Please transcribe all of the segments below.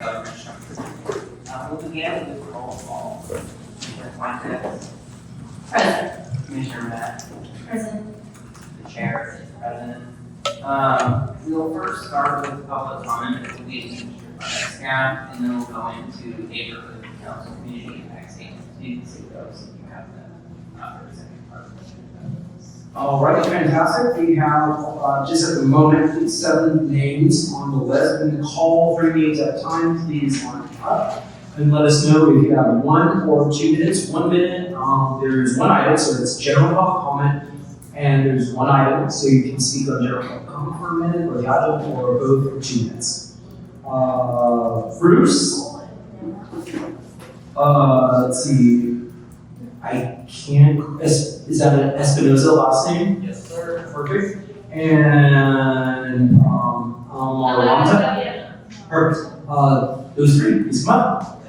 We'll begin with roll call. Commissioner Fuentes. Present. Commissioner Matt. Present. The chair is present. We'll first start with public comment that will be administered by staff, and then we'll go into neighborhood council community impact statements. You can see those if you have them for the second part. All right, fantastic. We have just at the moment 7 names on the list. I'm going to call 3 names at a time. Please line up and let us know if you have 1 or 2 minutes. 1 minute, there's 1 item, so it's general public comment, and there's 1 item, so you can speak on general public comment for a minute, or the item, or both for 2 minutes. Bruce. Let's see. I can't. Is that an Espinoza last name? Yes, sir. Perfect. And Marlanta. Perfect. Those 3, please come up.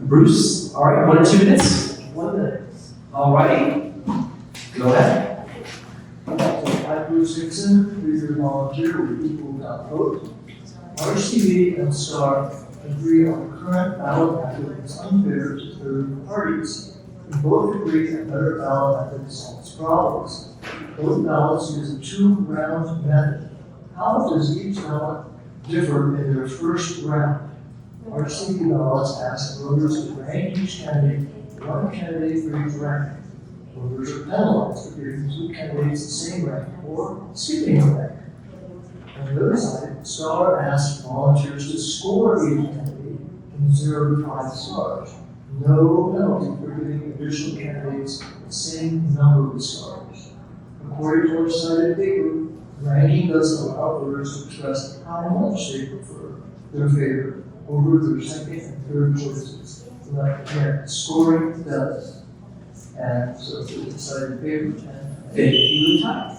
Bruce. All right. 1 or 2 minutes. 1 minute. All righty. Go ahead. I'm Bruce Dixon, leader volunteer with People Without Vote. RCV and STAR agree on the current ballot method is unfair to third parties. We both agree a better ballot method solves problems. Both ballots use a 2-round method. How does each ballot differ in their first round? RCV ballots ask voters to rank each candidate, 1 candidate for each rank. Voters are penalized for giving 2 candidates the same rank or skipping a rank. On the other side, STAR asks volunteers to score each candidate from 0 to 5 stars. No penalty for giving additional candidates the same number of stars. According to our cited paper, ranking does allow voters to express how much they prefer their favorite over their second and third choices. Like again, scoring does. And so it's a cited paper. Thank you, time.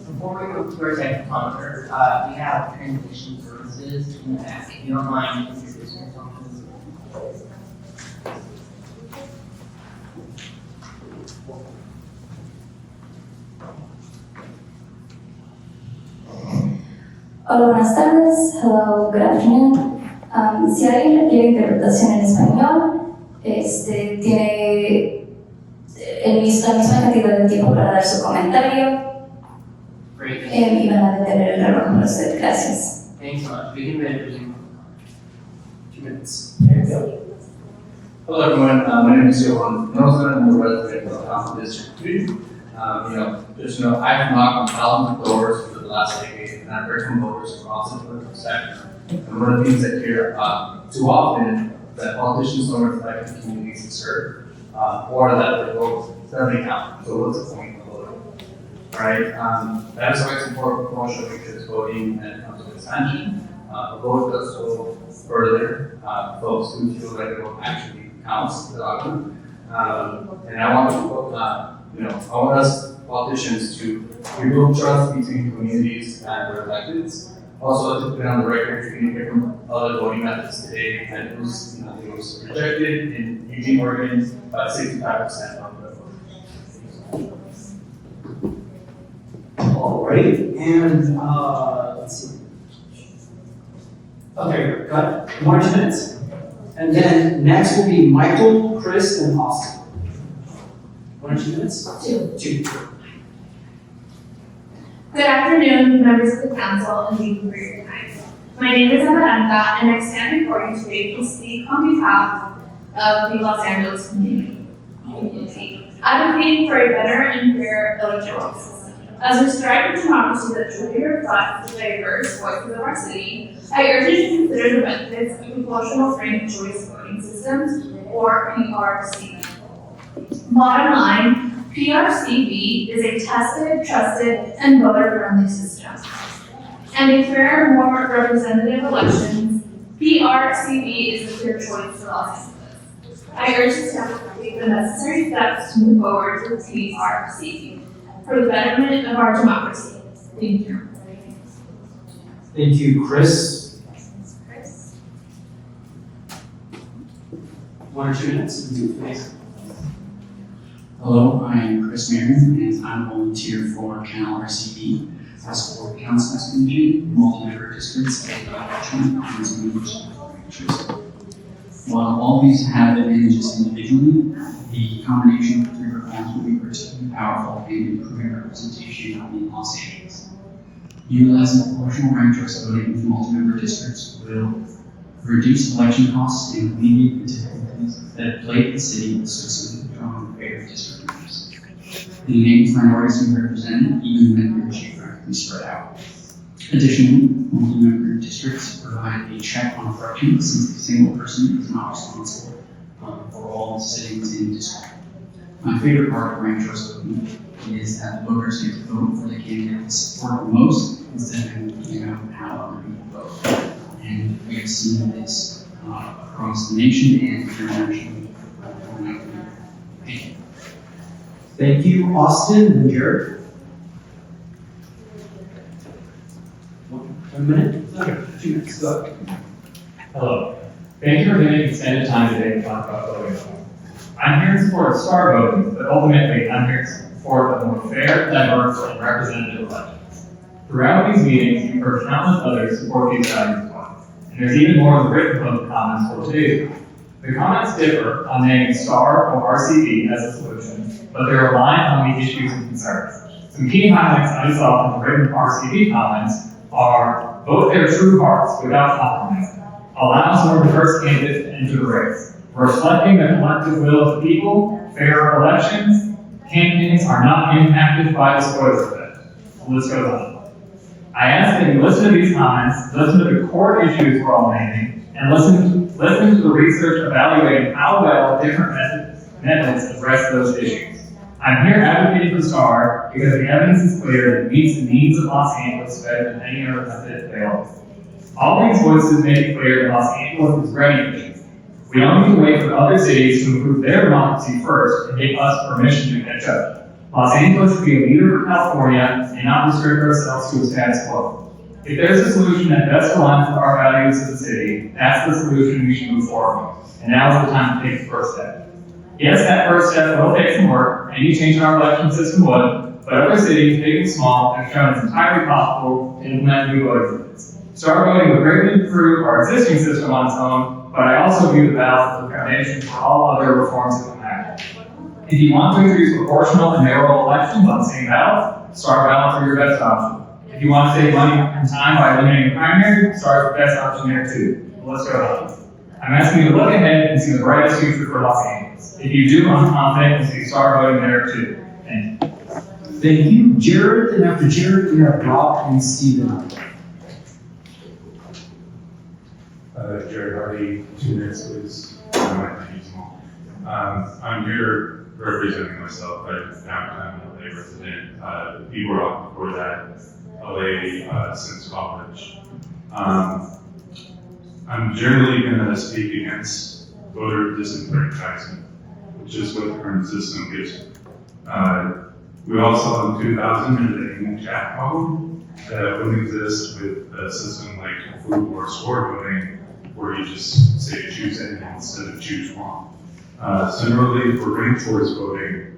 Before we go to our second commenter, we have transition services in the back. If you don't mind introducing yourself. Hola, buenas tardes. Hello, good afternoon. Si alguien requiere interpretación en español, tiene la misma cantidad de tiempo para dar su comentario. Y van a detener el reloj para usted. Gracias. Thanks so much. We can resume. 2 minutes. There you go. Hello everyone, my name is Johan Nelson. I'm a resident of Council District 2. I've knocked on thousands of doors for the last decade, and I've heard from voters across the political spectrum. And one of the things I hear too often that politicians don't reflect the communities they serve, or that their vote doesn't count. So what's the point of voting? Right? That is why it's important for promotion, because voting when it comes to expansion, a vote does go further. Folks who feel like their vote actually counts the outcome. And I want I want us politicians to rebuild trust between communities and their electeds. Also, to put on the record, you're going to hear from other voting methods today, and it was rejected in Eugene, Oregon, by 65% of the vote. All right. And let's see. Okay, got 1 or 2 minutes. And then next will be Michael, Chris, and Austin. 1 or 2 minutes? 2. Good afternoon, members of the council, and thank you for your time. My name is Amaranta, and I stand before you today to speak on behalf of the Los Angeles community, advocating for a better and fair electoral system. As we strive for democracy that truly reflects the diverse voices of our city, I urge you to consider the benefits of proportional ranked choice voting systems, or PRC. Bottom line, PRCV is a tested, trusted, and voter-friendly system. And a fair, more representative elections, PRCV is a clear choice for Los Angeles. I urge the staff to take the necessary steps to move forward with PRCV for the betterment of our democracy. Thank you. Thank you, Chris. 1 or 2 minutes. Thanks. Hello, I am Chris Marion, and I'm a volunteer for Cal RCV. I support council expansion in multi-member districts at Drutman Presentation. interest. While all these have advantages individually, the combination of three reforms will be particularly powerful in improving representation in Los Angeles. Utilizing proportional ranked choice voting with multi-member districts will reduce election costs and alleviate the difficulties that plague the city associated with drawing fair district members. The names minorities will be represented even when they're geographically spread out. Additionally, multi-member districts provide a check on corruption since a single person is not responsible for all sittings in district. My favorite part of ranked choice voting is that the voters get to vote for the candidate they support the most instead of picking out how other people vote. And we have seen this across the nation and internationally. Thank you. Thank you, Austin and Jared. 1 minute? Okay, 2 minutes, go ahead. Hello. Thank you for giving extended time today to talk about voting. I'm here in support of star voting, but ultimately I'm here in support of more fair, diverse, and representative elections. Throughout these meetings, you've heard countless others support these values as well. And there's even more of the written comments for today's meeting. The comments differ on naming star or RCV as a solution, but they're aligned on the issues and concerns. Some key highlights I saw from the written RCV comments are vote their true hearts without compromising, allow more diverse candidates to enter the race, reflecting the collective will of the people, fair elections, campaigns are not impacted by the spoils effect. The list goes on. I ask that you listen to these comments, listen to the core issues we're all naming, and listen to the research evaluating how well different methods address those issues. I'm here advocating for STAR because the evidence is clear that it meets the needs of Los Angeles better than any other method available. All these voices make it clear that Los Angeles is ready for this. We don't need to wait for other cities to improve their democracy first and give us permission to catch up. Los Angeles should be a leader for California and not restrict ourselves to a status quo. If there's a solution that best aligns with our values as a city, that's the solution we should move forward with. And now is the time to take the first step. Yes, that first step will take some work. Any change in our election system would, but other cities, big and small, have shown it's entirely possible to implement new voting methods. Star voting would greatly improve our existing system on its own, but I also view the ballot as the foundation for all other reforms that come after. If you want to introduce proportional and mayoral elections on the same ballot, Star ballots are your best option. If you want to save money and time by eliminating the primary, Star is the best option there too. Let's go on. I'm asking you to look ahead and see the brightest future for Los Angeles. If you do, I'm confident you'll see Star voting there too. Thank you. Thank you, Jared. And after Jared, we have Rob and Steven. Jared Hardy, 2 minutes, please. I'm here representing myself. I'm downtown LA resident. We were on before that, LA since college. I'm generally going to speak against voter disenfranchisement, which is what the current system gives. We all saw in 2000 in the chat problem that wouldn't exist with a system like food or score voting, where you just say choose any instead of choose one. Similarly, for ranked choice voting,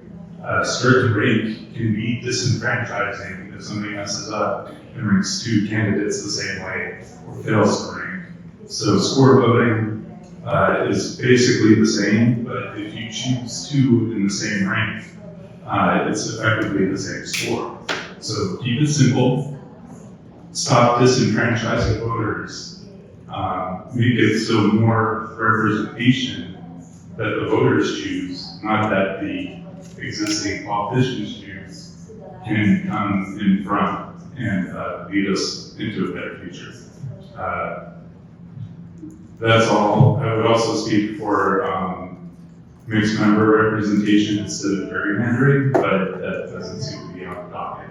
strict rank can be disenfranchising if somebody messes up and ranks 2 candidates the same way or fails to rank. So score voting is basically the same, but if you choose 2 in the same rank, it's effectively the same score. So keep it simple, stop disenfranchising voters, make it so more representation that the voters choose, not that the existing politicians choose, can come in front and lead us into a better future. That's all. I would also speak for mixed member representation instead of gerrymandering, but that doesn't seem to be on the docket.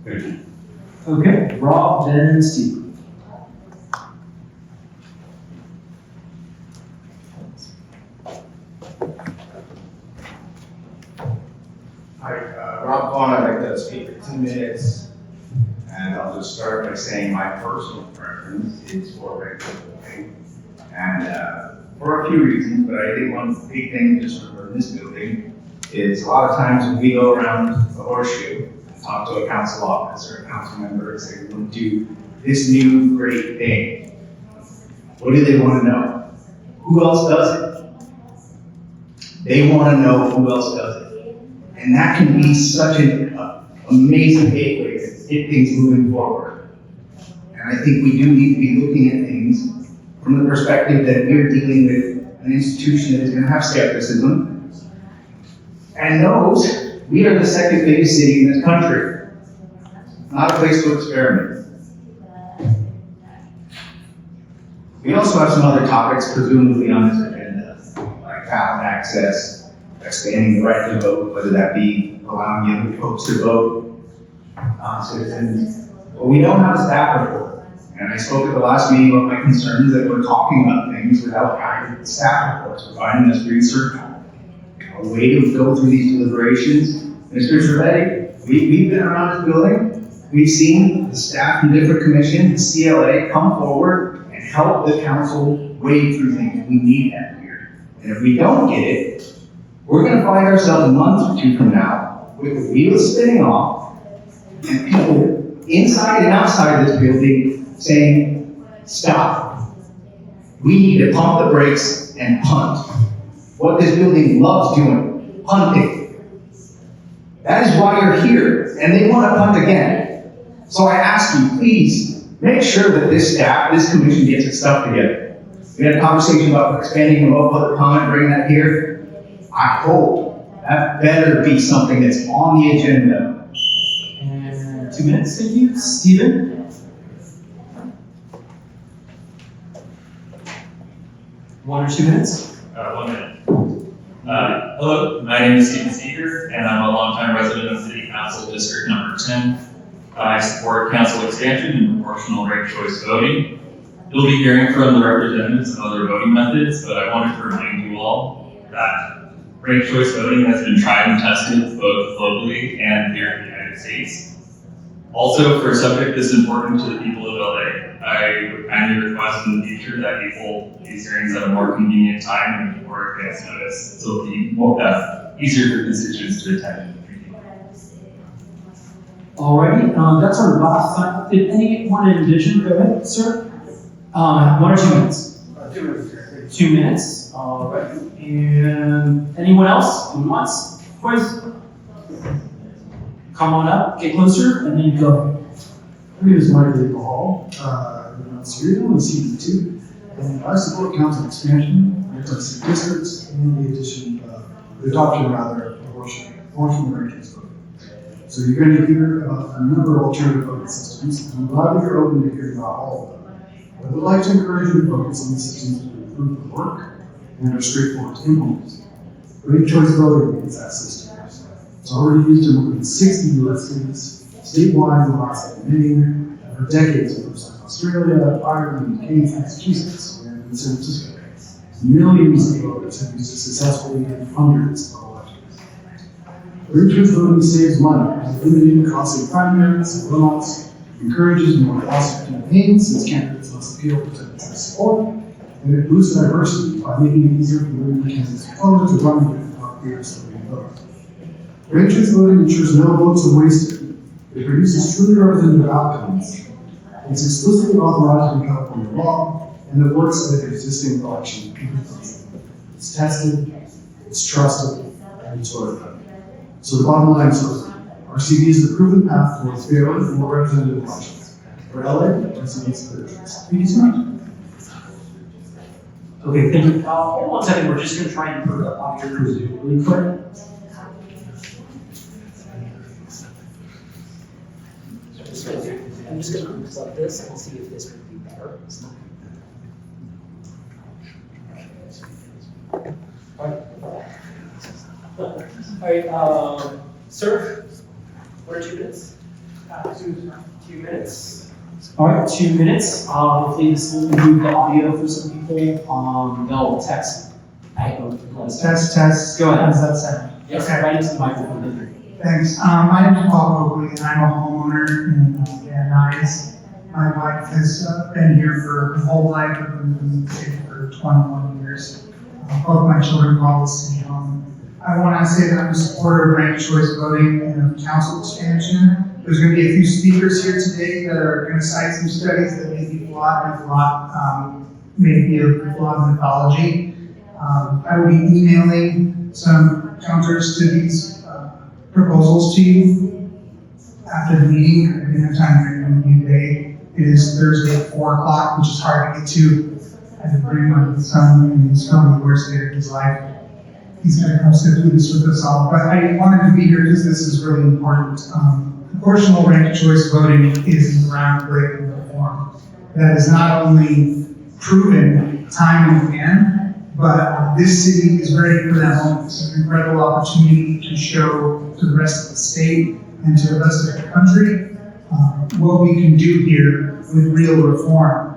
Thank you. Okay, Rob, then Steve. Hi, Rob Vaughn. I'd like to speak for 2 minutes, and I'll just start by saying my personal preference is for regular voting, and for a few reasons, but I think one big thing just for this building is a lot of times when we go around the horseshoe and talk to a council office or a council member and say, we want to do this new great thing, What do they want to know? Who else does it? They want to know who else does it. And that can be such an amazing gateway to get things moving forward. And I think we do need to be looking at things from the perspective that we're dealing with an institution that is going to have skepticism and knows we are the second biggest city in this country, not a place to experiment. We also have some other topics presumably on this agenda, like ballot access, expanding the right to vote, whether that be allowing young folks to vote, citizens. But we don't have a staff report. And I spoke at the last meeting about my concerns that we're talking about things without having staff reports, providing us research, a way to go through these deliberations. Mr. Trivedi, we've been around this building. We've seen the staff from different commissions, the CLA, come forward and help the council wade through things. We need that here. And if we don't get it, we're going to find ourselves a month or two from now with the wheels spinning off and people inside and outside of this building saying, stop. We need to pump the brakes and punt. What this building loves doing, punting. That is why you're here, and they want to punt again. So I ask you, please, make sure that this staff, this commission gets its stuff together. We had a conversation about expanding remote public comment, bringing that here. I hope that better be something that's on the agenda. And 2 minutes, thank you. Stephen? 1 or 2 minutes? 1 minute. Hello, my name is Stephen Seeger, and I'm a longtime resident of City Council District Number 10. I support council expansion and proportional ranked choice voting. You'll be hearing from the representatives of other voting methods, but I wanted to remind you all that ranked choice voting has been tried and tested both globally and here in the United States. Also, for a subject this important to the people of LA, I would kindly request in the future that we hold these hearings at a more convenient time and more advance notice, so it'll be more easier for constituents to attend. Alrighty, that's our last time. Did anyone in addition, go ahead, sir? 1 or 2 minutes? 2 minutes. 2 minutes, alright. And anyone else who wants, please? Come on up, get closer, and then go. My name is Michael Hall. I'm a serial in CD2, and I support council expansion, anti-city districts, and the adoption of abortion arrangements voting. So you're going to hear about a number of alternative voting systems, and I'm glad that you're open to hearing about all of them. But I would like to encourage you to focus on the systems that improve the work and are straightforward to implement. Ranked choice voting is that system. It's already used in more than 60 U.S. states, statewide in the last decade, and for decades in places like Australia, Ireland, Kansas, Massachusetts, and San Francisco. Millions of voters have used it successfully in hundreds of elections. Ranked choice voting saves money by eliminating costly primaries and runoffs, encourages more cost campaigns since candidates must appeal to potential support, and it boosts diversity by making it easier for women candidates opponents to run with without fears of being voted. Ranked choice voting ensures no votes are wasted. It produces truly representative outcomes. It's explicitly authorized in California law, and it works with existing election methods. It's tested, it's trusted, and it's verified. So the bottom line is, RCV is the proven path towards fairer and more representative elections. For LA, RCV is the choice. Thank you so much. Okay, thank you. Hold on 1 second, we're just going to try and put up audio really quick. I'm just going to mix up this and see if this would be better. Alright, sir, 1 or 2 minutes? 2 minutes. Alright, 2 minutes. Hopefully this will improve the audio for some people. They'll text. Test. Go ahead. How does that sound? Yes, Okay. right into the microphone. Thanks. My name is Paul Oakley, and I'm a homeowner in Van Nuys. My wife has been here for her whole life. I've been in the city for 21 years. Both my children call the city home. I want to say that I'm a supporter of ranked choice voting and council expansion. There's going to be a few speakers here today that are going to cite some studies that may be flawed and flawed may be a lot of mythology. I will be emailing some counters to these proposals to you after the meeting. I didn't have time to bring them with you today. It is Thursday at 4 o'clock, which is hard to get to. I had to bring my son, and he's probably the worst day of his life. He's going to come sit through this with us all. But I wanted to be here because this is really important. Proportional ranked choice voting is groundbreaking reform that is not only proven time and again, but this city is ready for that moment. It's an incredible opportunity to show to the rest of the state and to the rest of the country what we can do here with real reform.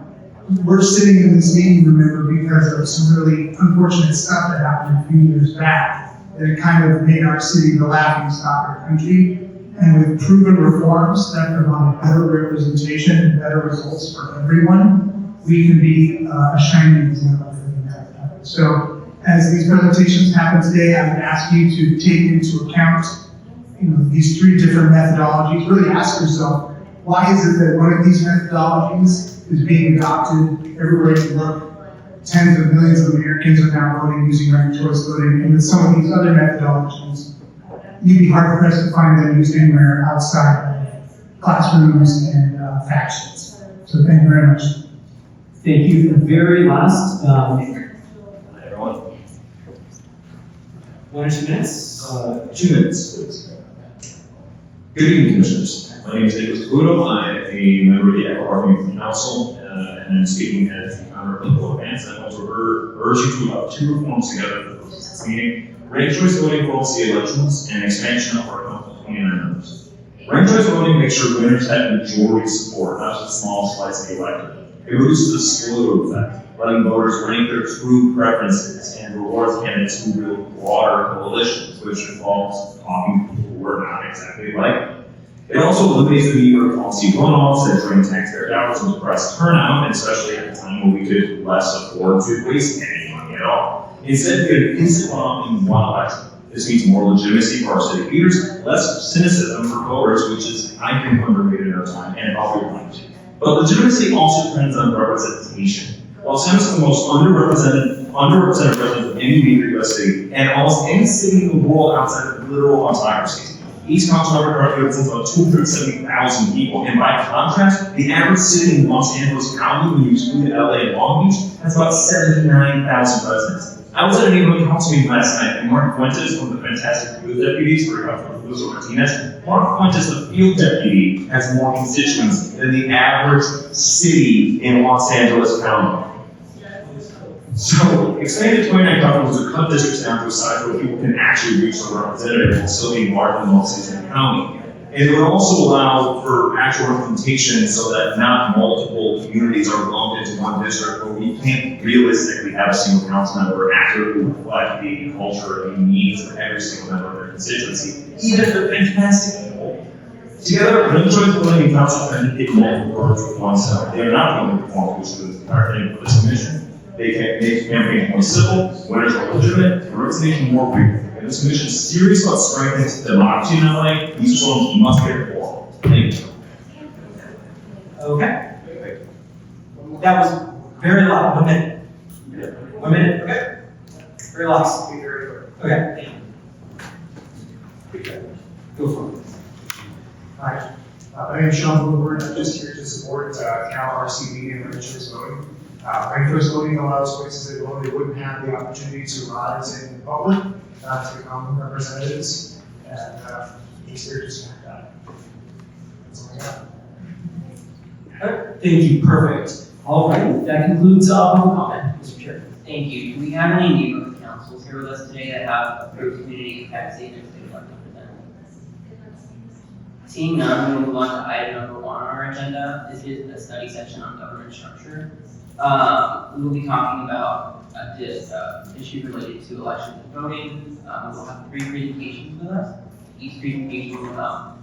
We're sitting in this meeting, remember, because of some really unfortunate stuff that happened a few years back that kind of made our city the laughing stock of the country. And with proven reforms that provide better representation and better results for everyone, we can be a shining example for the entire country. So as these presentations happen today, I would ask you to take into account these three different methodologies. Really ask yourself, why is it that one of these methodologies is being adopted everywhere you look? Tens of millions of Americans are now voting using ranked choice voting, and with some of these other methodologies, you'd be hard pressed to find them used anywhere outside of classrooms and factions. So thank you very much. Thank you. The very last, Everyone, 1 or 2 minutes. 2 minutes. Good evening, Commissioners. My name is Nicholas Caputo. I'm a member of the Cal RCV Council, and I'm speaking as the founder of Political Advance. I want to urge you to adopt 2 reforms together for this meeting: ranked choice voting for all city elections and expansion of our council to 29 members. Ranked choice voting makes sure winners have majority support, not just a small slice of the electorate. It reduces the spoiler effect, letting voters rank their true preferences and rewards candidates who build broader coalitions, which involves talking to people who are not exactly like. It also eliminates the need for policy runoffs that drain taxpayer dollars and depress turnout, and especially at a time when we could less afford to waste any money at all. Instead, we get an instant runoff in one election. This means more legitimacy for our city leaders, less cynicism for voters, which is, I think, underrated in our time, and probably right. But legitimacy also depends on representation. While San is the most underrepresented resident of any major U.S. city, and almost any city in the world outside of literal autocracies, each council member currently represents about 270,000 people, and by contrast, the average city in Los Angeles County, when you exclude LA and Long Beach, has about 79,000 residents. I was at a neighborhood council meeting last night, and Mark Fuentes, one of the fantastic field deputies for Luis Martinez, Mark Fuentes, the field deputy, has more constituents than the average city in Los Angeles County. So, expanding to 29 counties would cut districts down to a size where people can actually reach their representative while still being larger than most cities in the county. And it would also allow for actual representation so that not multiple communities are lumped into one district, where we can't realistically have a single council member accurately reflect the culture and the needs of every single member of their constituency, even if they're fantastic people. Together, ranked choice voting and council tend to hit multiple words with one cell. They are not the only reform which is the entire thing for this commission. They can make campaigns more civil, winners more legitimate, and representation more real. And this commission is serious about strengthening democracy in LA. These reforms must get reformed. Thank you. Okay. That was very loud. 1 minute. 1 minute. Okay. Very loud. Okay. Go for it. Hi, my name is Sean Woodward. I'm just here to support Cal RCV and ranked choice voting. Ranked choice voting allows voices that normally wouldn't have the opportunity to rise in public to become representatives, and he's here to support that. That's all I got. Thank you. Perfect. All right. That concludes public comment, Mr. Chair. Thank you. Do we have any neighborhood councils here with us today that have approved community impact statements they'd like to present? Seeing none, we'll move on to item number 1 on our agenda. This is a study session on government structure. We will be talking about this issue related to elections and voting. We'll have 3 presentations with us. Each presentation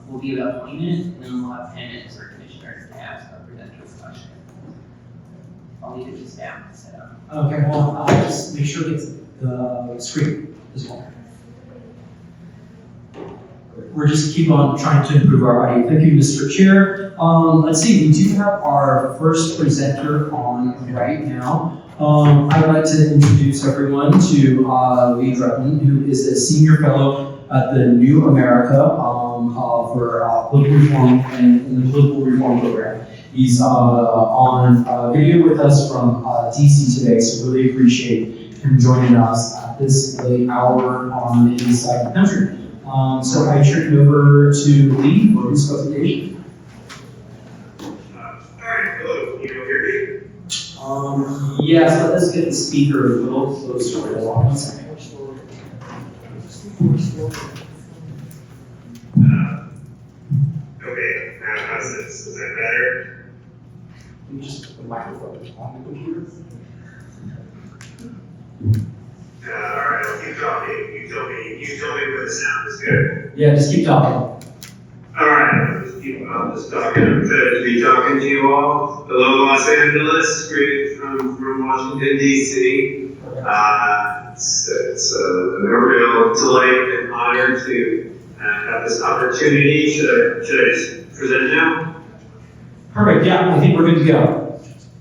will be about 20 minutes, and then we'll have 10 minutes for commissioners to ask our presenters questions. I'll leave it to staff to set up. Okay, well, I'll just make sure it's the screen as well. We're just keep on trying to improve our audio. Thank you, Mr. Chair. Let's see, we do have our first presenter on right now. I'd like to introduce everyone to Lee Drutman, who is a senior fellow at the New America for political reform and in the political reform program. He's on video with us from DC today, so really appreciate him joining us at this late hour on the east side of the country. So I turn it over to Lee for his presentation. Hello, can you hear me? Yes, let us get the speaker a little closer. Hold on 1 second. Okay, how's this? Is that better? You just put the microphone on the computer. Alright, I'll keep talking. You tell me where the sound is good. Yeah, just keep talking. Alright, I'm just talking. I'm excited to be talking to you all. Hello, Los Angeles, greeting from Washington, D.C. It's a real delight and honor to have this opportunity. Should I just present now? Perfect, yeah, I think we're good to go.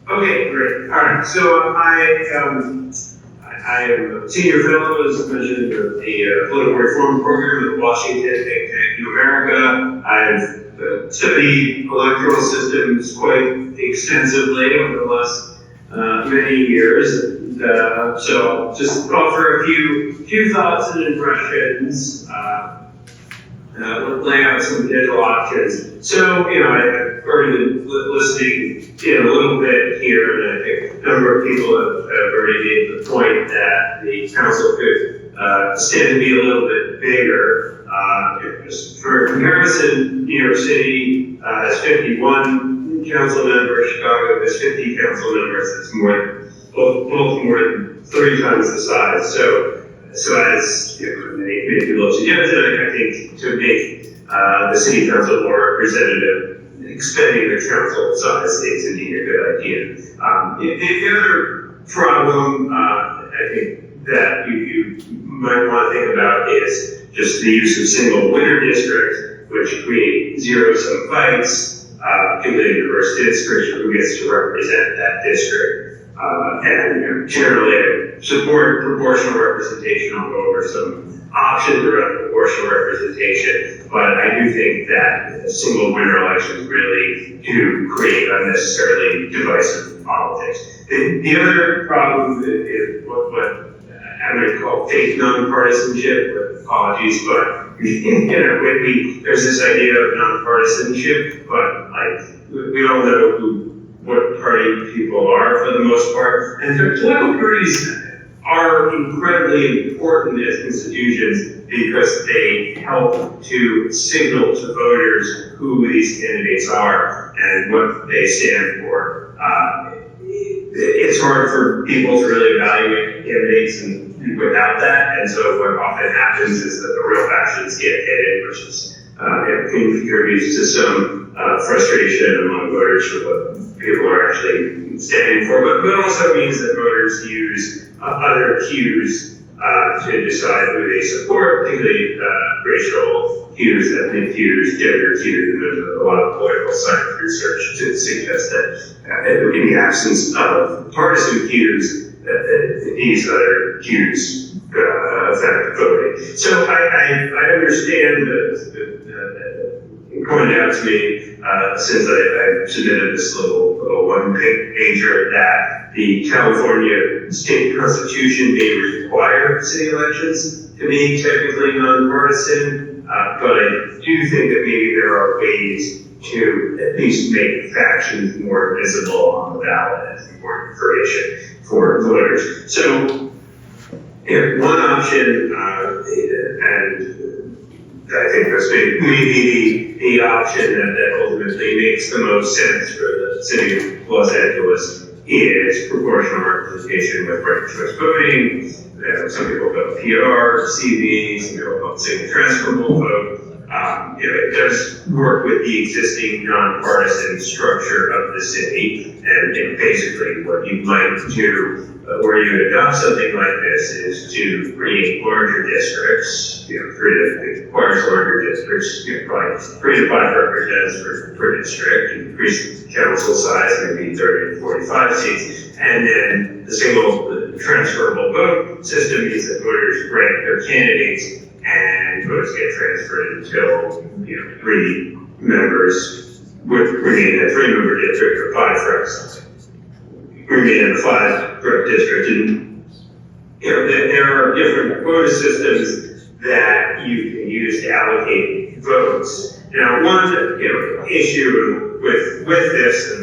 Okay, great. All right. So I am a senior fellow, as mentioned, of the political reform program at Washington and New America. I've studied electoral systems quite extensively over the last many years. And, so I'll just offer a few thoughts and impressions. Lay out some potential options. So, I've already been listening a little bit here, and I think a number of people have already made the point that the council could stand to be a little bit bigger. Just for comparison, New York City has 51 council members, Chicago has 50 council members. It's both more than 30 times the size. So as many people have suggested, I think to make the city council more representative, expanding the council size is indeed a good idea. The other problem I think that you might want to think about is just the use of single winner districts, which create zero-sum fights, completely diverse districts, who gets to represent that district. And generally, support proportional representation. I'll go over some options around proportional representation, but I do think that single winner elections really do create unnecessarily divisive politics. The other problem is what I'm going to call fake nonpartisanship, with apologies, but there's this idea of nonpartisanship, but we all know what party people are for the most part. And political parties are incredibly important as institutions because they help to signal to voters who these candidates are and what they stand for. It's hard for people to really evaluate candidates and without that, and so what often happens is that the real factions get hidden, which is contributes to some frustration among voters for what people are actually standing for, but also means that voters use other cues to decide who they support, particularly racial cues, ethnic cues, gender cues, and there's a lot of political science research to suggest that in the absence of partisan cues, these other cues affect voting. So I understand pointed out to me since I submitted this little one-pager that the California state constitution may require city elections to be technically nonpartisan, but I do think that maybe there are ways to at least make factions more visible on the ballot as more information for voters. So one option, and I think this may be the option that ultimately makes the most sense for the city of Los Angeles is proportional representation with ranked choice voting. Some people vote PR, RCV, some people vote single transferable vote. It does work with the existing nonpartisan structure of the city, and basically what you might do where you adopt something like this is to create larger districts, it requires larger districts, probably 3 to 5 representatives per district, increase council size, maybe 30 to 45 seats, And then the single transferable vote system means that voters rank their candidates and votes get transferred until, 3 members would remain in a 3-member district or 5 for us. Remain in a 5 district. And, there are different quota systems that you can use to allocate votes. Now, one, issue with this, and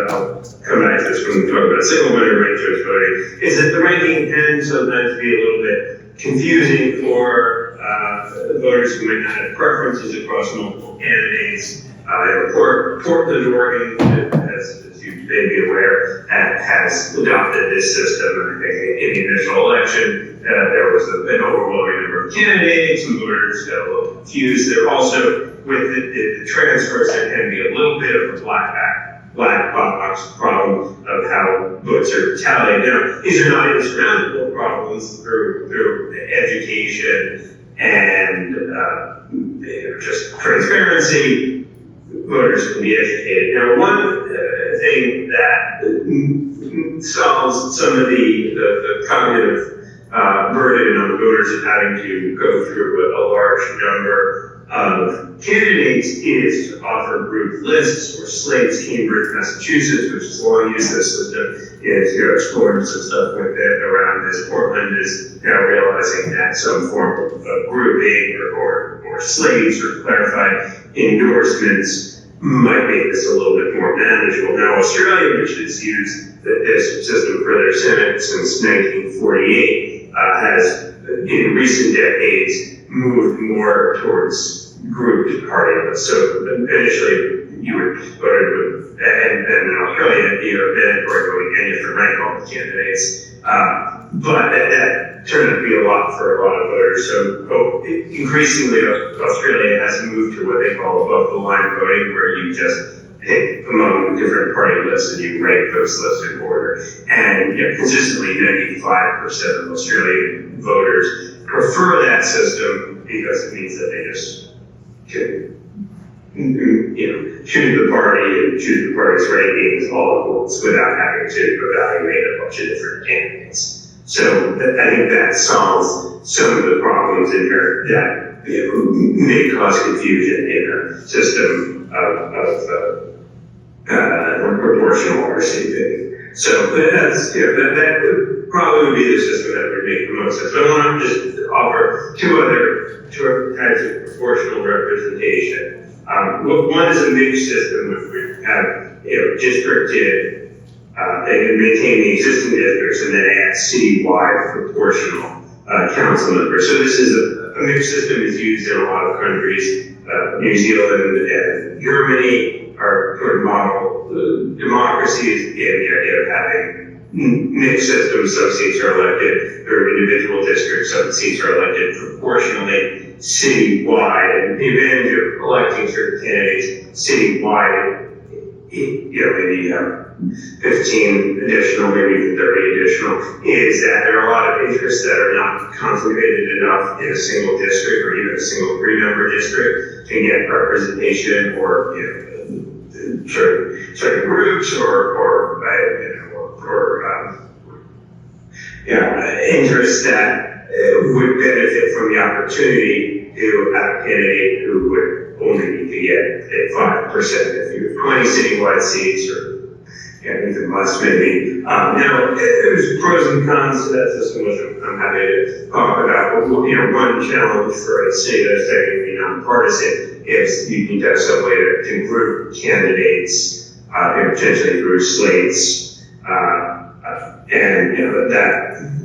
I'll come back to this when we talk about single winner ranked choice voting, is that the ranking can sometimes be a little bit confusing for voters who might not have preferences across multiple candidates. Portland, Oregon, as you may be aware, has adopted this system. And I think in the initial election, there was an overwhelming number of candidates, and voters got a little confused. There also, with the transfers, there can be a little bit of a black box problem of how votes are tallied. Now, these are not insurmountable problems through education and just transparency. Voters can be educated. Now, one thing that solves some of the cognitive burden on voters of having to go through a large number of candidates is to offer group lists or slates. Cambridge, Massachusetts, which has long used this system, is exploring some stuff with it around this. Portland is now realizing that some form of grouping or slates or clarified endorsements might make this a little bit more manageable. Now, Australia, which has used this system for their Senate since 1948, has in recent decades moved more towards grouped party lists. So initially, you would vote with, and in Australia, you're mandatory voting, and you have to rank all the candidates. But that turned out to be a lot for a lot of voters. So increasingly, Australia has moved to what they call above the line voting, where you just pick among different party lists and you rank those lists in order. And consistently, 95% of Australian voters prefer that system because it means that they just can choose the party and choose the party's rankings all at once without having to evaluate a bunch of different candidates. So I think that solves some of the problems in here that may cause confusion in a system of proportional RCV. So that probably would be the system that would make the most sense. But I want to just offer two other types of proportional representation. One is a mixed system, which we have districted and maintain the existing districts and then add citywide proportional council members. So this is a mixed system is used in a lot of countries. New Zealand and Germany are sort of model democracies, and the idea of having mixed systems. Some seats are elected through individual districts, some seats are elected proportionally citywide, and the advantage of electing certain candidates citywide, maybe you have 15 additional, maybe even 30 additional, is that there are a lot of interests that are not concentrated enough in a single district or even a single 3-member district to get representation or certain groups or interests that would benefit from the opportunity to have a candidate who would only need to get 5% if you have 20 citywide seats or even less maybe. Now, there's pros and cons to that system, which I'm happy to talk about. But, one challenge for a city that's technically nonpartisan is you need to have some way to group candidates, potentially through slates, and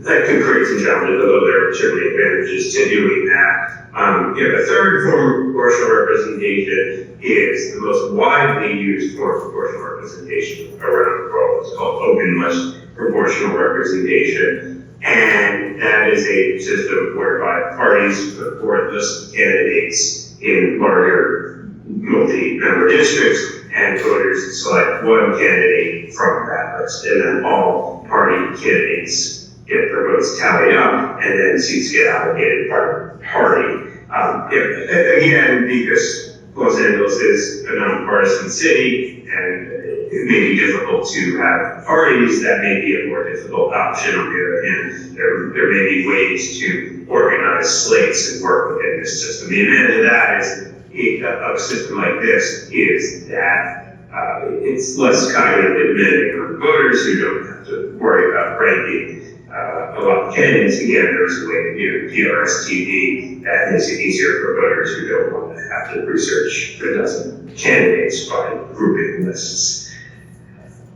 that could create some challenges, although there are certainly advantages to doing that. The third form of proportional representation is the most widely used form of proportional representation around the world. It's called open list proportional representation. And that is a system whereby parties put forward lists of candidates in larger multi-member districts, and voters select one candidate from that list, and then all party candidates get their votes tallied up, and then seats get allocated by party. Again, because Los Angeles is a nonpartisan city, and it may be difficult to have parties. That may be a more difficult option. On the other hand, there may be ways to organize slates and work within this system. The advantage of that is of a system like this is that it's less cognitive demanding on voters who don't have to worry about ranking a lot of candidates. Again, there's a way to do PRSTV that makes it easier for voters who don't want to have to research a dozen candidates by grouping lists.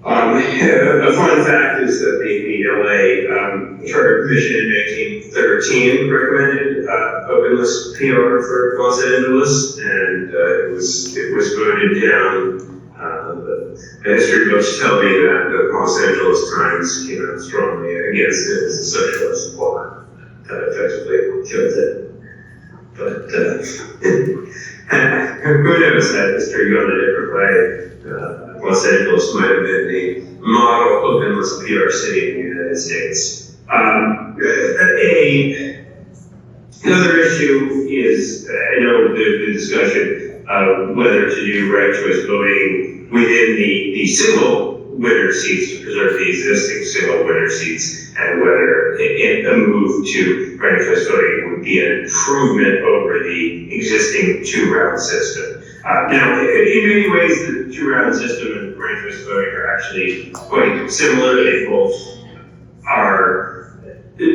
A fun fact is that the LA Charter Commission in 1913 recommended open list PR for Los Angeles, and it was voted down. The history books tell me that the Los Angeles Times came out strongly against it as a socialist plot that effectively killed it. But who knows, that history gone a different way. Los Angeles might have been the model open-list PR city in the United States. Another issue is, I know the discussion of whether to do ranked choice voting within the single winner seats to preserve the existing single winner seats, and whether a move to ranked choice voting would be an improvement over the existing two-round system. Now, in many ways, the two-round system and ranked choice voting are actually quite similar. They both are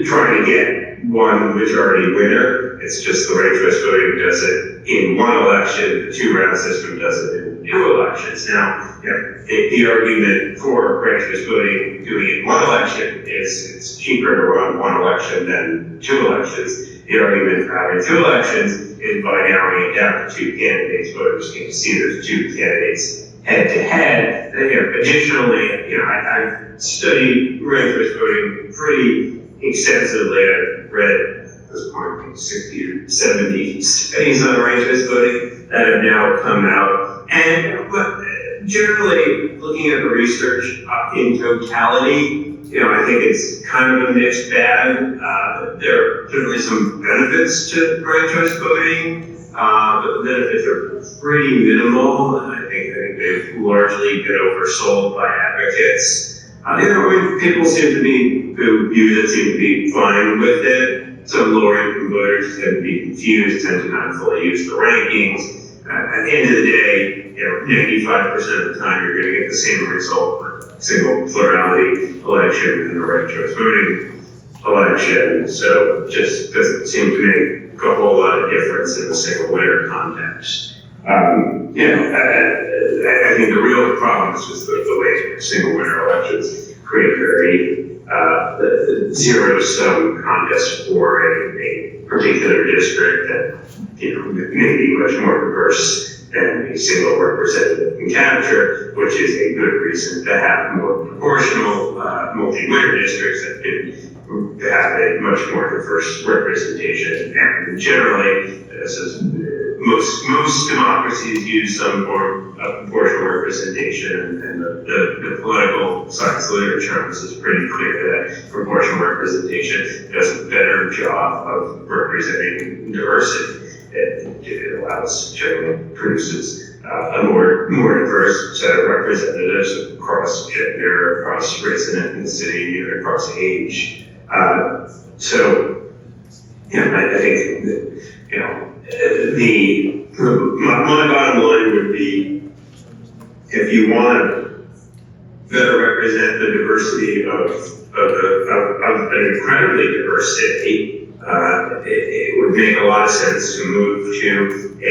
trying to get one majority winner. It's just the ranked choice voting does it in one election, the two-round system does it in two elections. Now, the argument for ranked choice voting doing it in one election is it's cheaper to run one election than two elections. The argument for having two elections is by narrowing it down to two candidates. Voters can see there's two candidates head-to-head. Additionally, I've studied ranked choice voting pretty extensively. I've read at this point 60 or 70 studies on ranked choice voting that have now come out. And generally, looking at the research in totality, I think it's kind of a mixed bag. There are certainly some benefits to ranked choice voting, but the benefits are pretty minimal, and I think they've largely been oversold by advocates. People who use it seem to be fine with it. Some lower income voters tend to be confused, tend to not fully use the rankings. At the end of the day, 95% of the time you're going to get the same result for a single plurality election and a ranked choice voting election. So it just doesn't seem to make a whole lot of difference in the single winner context. I think the real problem is just the way single winner elections create very zero-sum contest for a particular district that may be much more diverse than a single representative can capture, which is a good reason to have more proportional multi-winner districts that can have a much more diverse representation. And generally, most democracies use some form of proportional representation, and the political science literature on this is pretty clear that proportional representation does a better job of representing diversity. It generally produces a more diverse set of representatives across gender, across race and ethnicity, and across age. I think that, my bottom line would be, if you want to better represent the diversity of an incredibly diverse city, it would make a lot of sense to move to a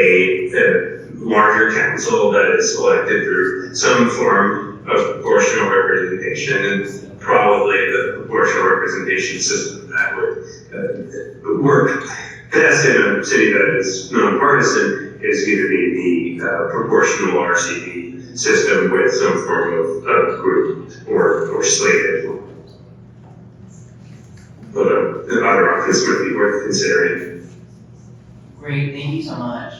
larger council that is selected through some form of proportional representation, and probably the proportional representation system that would work best in a city that is nonpartisan is going to be the proportional RCV system with some form of group or slated. Although other options might be worth considering. Great, thank you so much.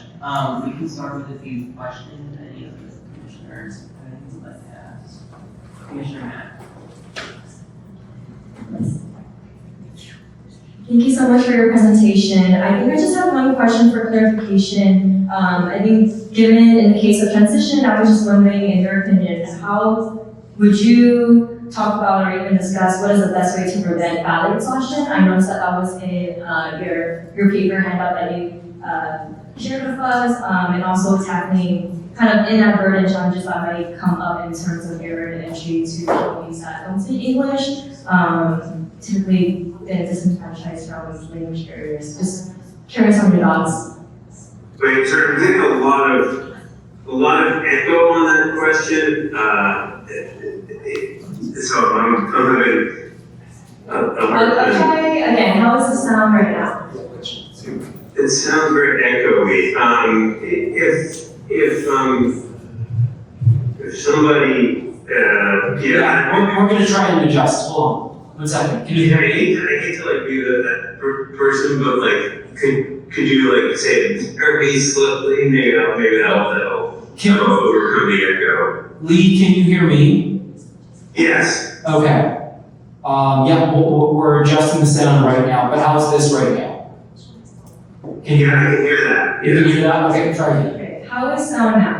We can start with a few questions. Any of the commissioners have anything they'd like to ask? Commissioner Matt. Thank you so much for your presentation. I think I just have one question for clarification. I think given in the case of transition, I was just wondering, in your opinion, how would you talk about or even discuss what is the best way to prevent ballot exhaustion? I noticed that was in your paper handout that you shared with us, and also tackling kind of inadvertent challenges that might come up in terms of error in entry to communities that don't speak English. Typically, they're disenfranchised from language barriers. Just curious on your thoughts. Wait, sorry, I'm getting a lot of echo on that question. So I'm having I'll try again. How does it sound right now? it sounds very echoey. If somebody, We're gonna try and adjust. Hold on. 1 second. Can you hear me? I hate to like be that person, but like, could you like say it very slowly? Maybe that'll overcome the echo. Lee, can you hear me? Yes. Okay. Yeah, we're adjusting the sound right now, but how's this right now? Can you I can hear that. You can hear that? Okay, try again. Okay. How is sound now?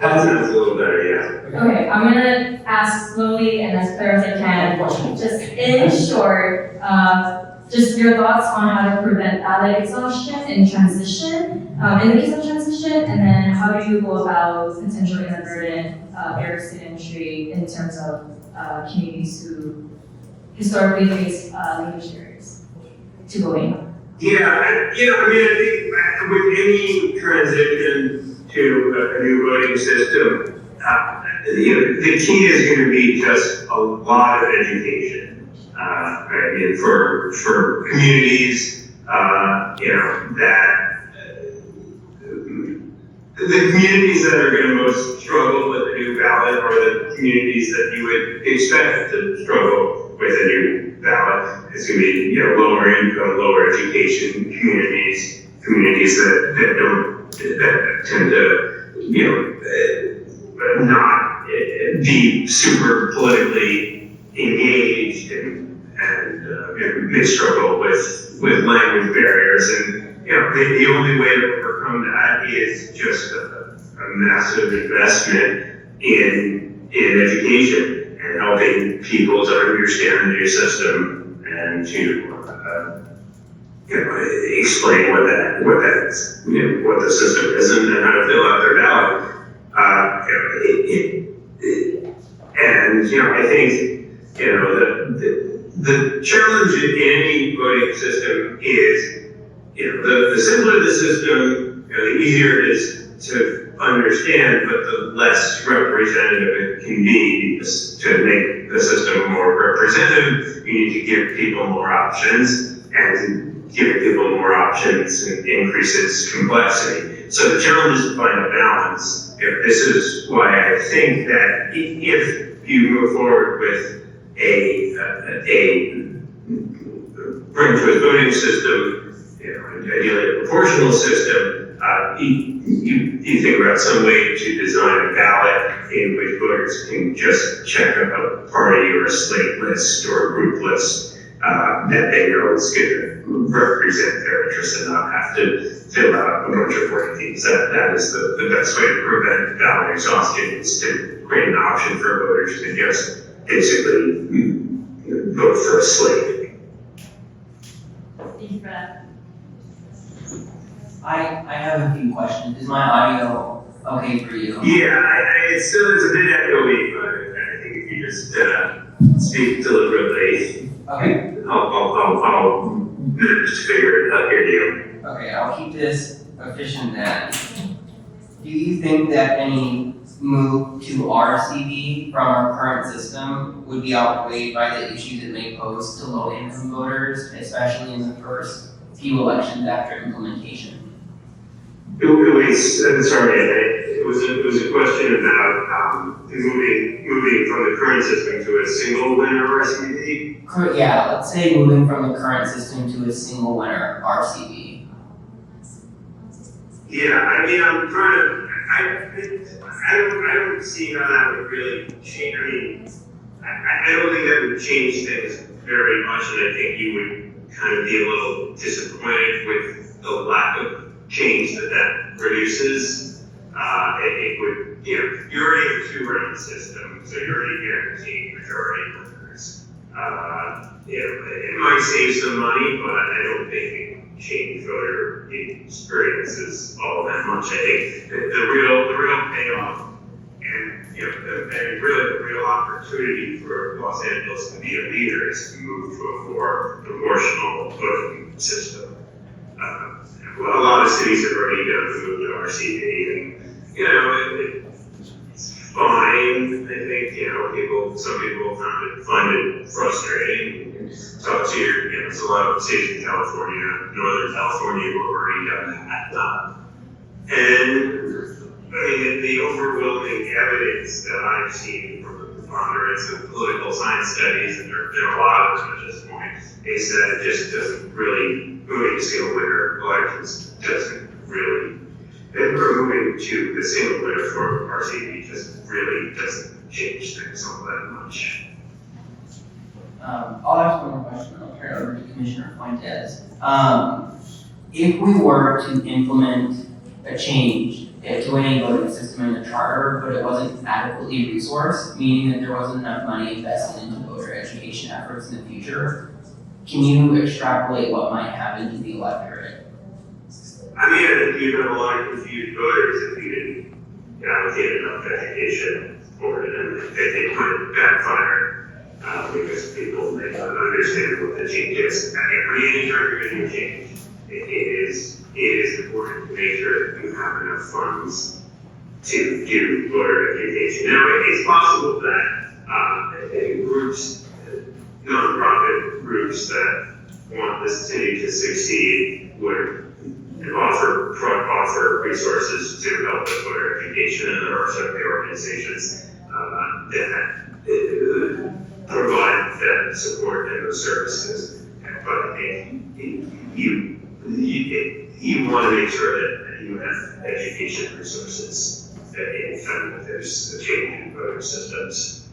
That sounds a little better, yeah. Okay, I'm gonna ask slowly and as clear as I can. Just in short, just your thoughts on how to prevent ballot exhaustion in transition, in the case of transition, and then how do you go about potential inadvertent errors in entry in terms of communities who historically face language barriers to voting? Yeah, I think with any transition to a new voting system, the key is going to be just a lot of education. For communities, that the communities that are going to most struggle with the new ballot are the communities that you would expect to struggle with a new ballot. It's going to be lower income, lower education communities that tend to not be super politically engaged and may struggle with language barriers, and the only way to overcome that is just a massive investment in education and helping people to understand the new system and to explain what the system is and how to fill out their ballot. I think the challenge in any voting system is the simpler the system, the easier it is to understand, but the less representative it can be. To make the system more representative, you need to give people more options, and giving people more options increases complexity. So the challenge is to find a balance. This is why I think that if you move forward with a ranked choice voting system, ideally a proportional system, you think about some way to design a ballot in which voters can just check a party or a slate list or a group list that they know is going to represent their interests and not have to fill out a bunch of voting teams. That is the best way to prevent ballot exhaustion, is to create an option for voters to just basically vote for a slate. Thank you for that. I have a few questions. Is my audio okay for you? Yeah, it's a bit echoey, but I think if you just speak deliberately, Okay. I'll manage to figure it out here, you. Okay, I'll keep this efficient then. Do you think that any move to RCV from our current system would be outweighed by the issues it may pose to low-income voters, especially in the first few elections after implementation? It was a question about moving from the current system to a single winner RCV. Yeah, let's say moving from the current system to a single winner RCV. Yeah, I'm trying to. I don't see how that would really change. I don't think that would change things very much, and I think you would kind of be a little disappointed with the lack of change that produces. It would, you know, you already have a two-round system, so you're already guaranteeing majority winners. You know, it might save some money, but I don't think it can change voter experiences all that much. I think the real payoff and, you know, the real opportunity for Los Angeles to be a leader is to move to a more proportional voting system. Well, a lot of cities have already done the move to RCV, and, you know, it's fine. I think, you know, some people find it frustrating. Talk to your, you know, there's a lot of states in California, Northern California, who have already done that. And I mean, the overwhelming evidence that I've seen from the preponderance of political science studies, and there are a lot of them at this point, is that it just doesn't really, moving to single winner elections doesn't really, and moving to the single winner for RCV just really doesn't change things all that much. I'll ask one more question, I'll turn it over to Commissioner Fuentes. If we were to implement a change to any voting system in the charter, but it wasn't adequately resourced, meaning that there wasn't enough money invested into voter education efforts in the future, can you extrapolate what might happen to the electorate? I mean, I think you'd have a lot of confused voters if you didn't allocate enough education for it, and they might backfire because people may not understand what the change is. I mean, anytime you're going to change, it is important to make sure that you have enough funds to do voter education. Now, it's possible that groups, nonprofit groups that want the city to succeed would offer resources to help with voter education, and there are certainly organizations that provide that support and those services. But I think you want to make sure that you have education resources anytime there's a change in voting systems.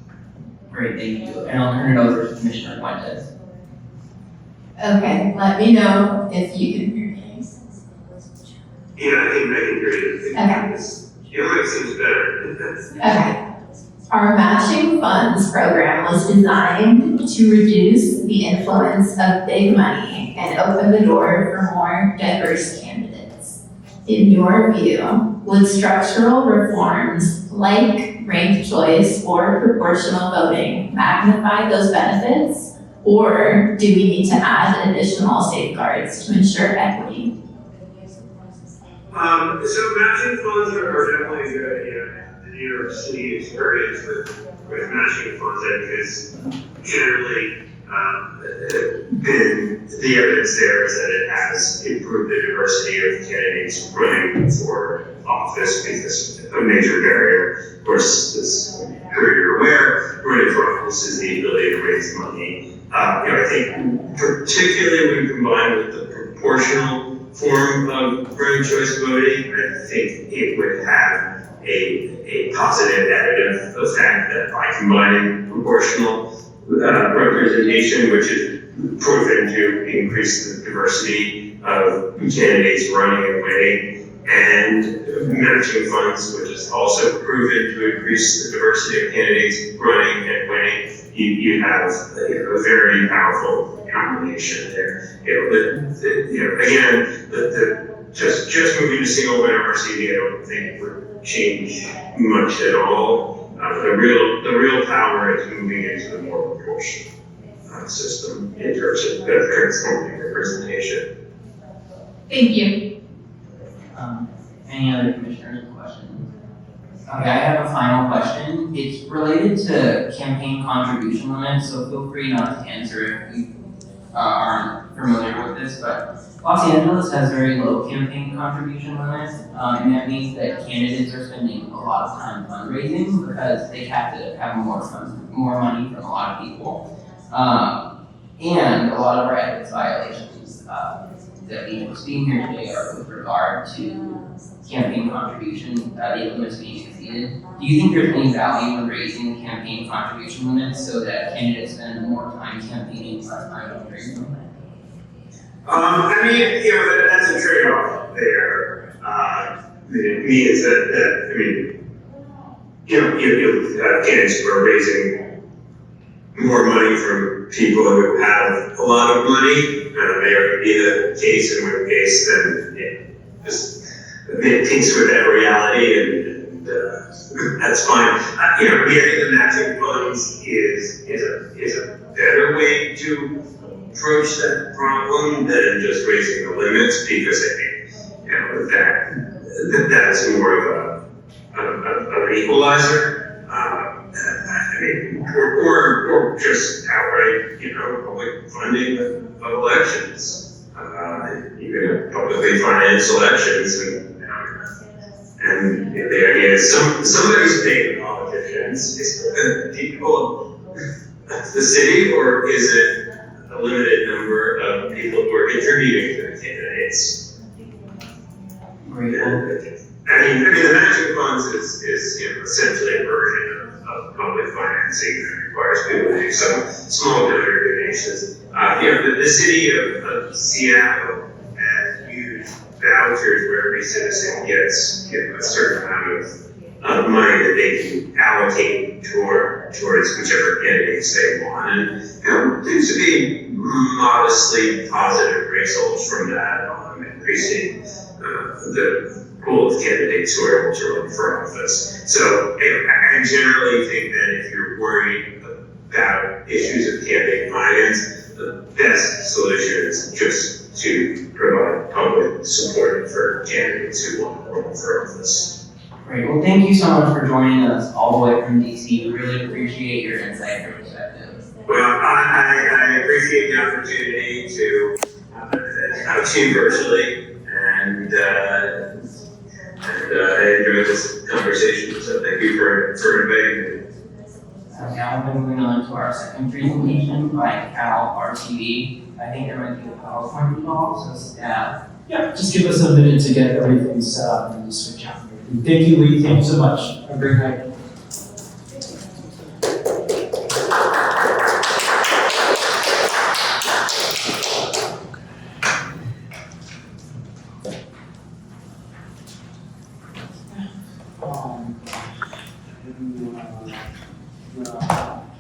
Great, thank you. And I'll turn it over to Commissioner Fuentes. Okay, let me know if you can hear me. Yeah, I can hear you. Okay. Your mic seems better. Okay. Our matching funds program was designed to reduce the influence of big money and open the door for more diverse candidates. In your view, would structural reforms like ranked choice or proportional voting magnify those benefits, or do we need to add additional safeguards to ensure equity? So matching funds are definitely good. You know, the New York City experience with matching funds, because generally the evidence there is that it has improved the diversity of candidates running for office, because a major barrier, of course, as I'm sure you're aware, running for office is the ability to raise money. I think particularly when combined with the proportional form of ranked choice voting, I think it would have a positive additive effect that by combining proportional representation, which is proven to increase the diversity of candidates running and winning, and matching funds, which is also proven to increase the diversity of candidates running and winning, you have a very powerful combination there. Just moving to single winner RCV, I don't think would change much at all. The real power is moving into the more proportional system in terms of transforming representation. Thank you. Any other commissioners with questions? Okay, I have a final question. It's related to campaign contribution limits, so feel free not to answer if you aren't familiar with this, but Los Angeles has very low campaign contribution limits, and that means that candidates are spending a lot of time fundraising because they have to have more money from a lot of people. And a lot of our ethics violations that we were seeing here today are with regard to campaign contribution, the limits being exceeded. Do you think there's any value in raising the campaign contribution limits so that candidates spend more time campaigning, less time fundraising? I mean, you know, that's a trade-off there. It means that, I mean, you know, you have candidates who are raising more money from people who have a lot of money. There could be the case, in which case then just make peace with that reality, and that's fine. You know, I think the matching funds is a better way to approach that problem than just raising the limits, because I think, you know, that's more of an equalizer. I mean, or just outright, you know, public funding of elections, even publicly financed elections, and you know, the idea is somebody's paying politicians. Is it people of the city, or is it a limited number of people who are contributing to the candidates? Great. I mean, the matching funds is you know, essentially a version of public financing that requires people to do some small donor donations. You know, the city of Seattle has used vouchers where every citizen gets a certain amount of money that they can allocate towards whichever candidates they want. And you know, there seems to be modestly positive results from that on increasing the pool of candidates who are able to run for office. So I generally think that if you're worried about issues of campaign finance, the best solution is just to provide public support for candidates who want to run for office. Great. Well, thank you so much for joining us all the way from DC. We really appreciate your insight and perspective. Well, I appreciate the opportunity to talk to you virtually, and I enjoyed this conversation, so thank you for inviting me. Now we're moving on to our second presentation by Cal RCV. I think there might be a PowerPoint involved, so staff. Yeah, just give us a minute to get everything set up and just switch out. Thank you, Lee. Thank you so much. Have a great night.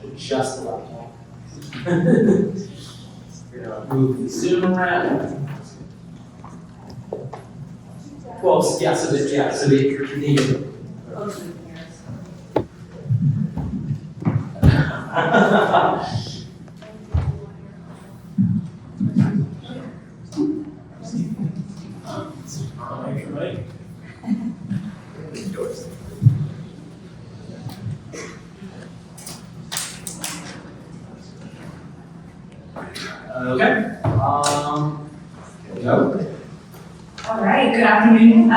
Adjust the laptop. We're gonna move the Zoom around. Well, yeah, so you need it. Okay. Here we go. All right, good afternoon,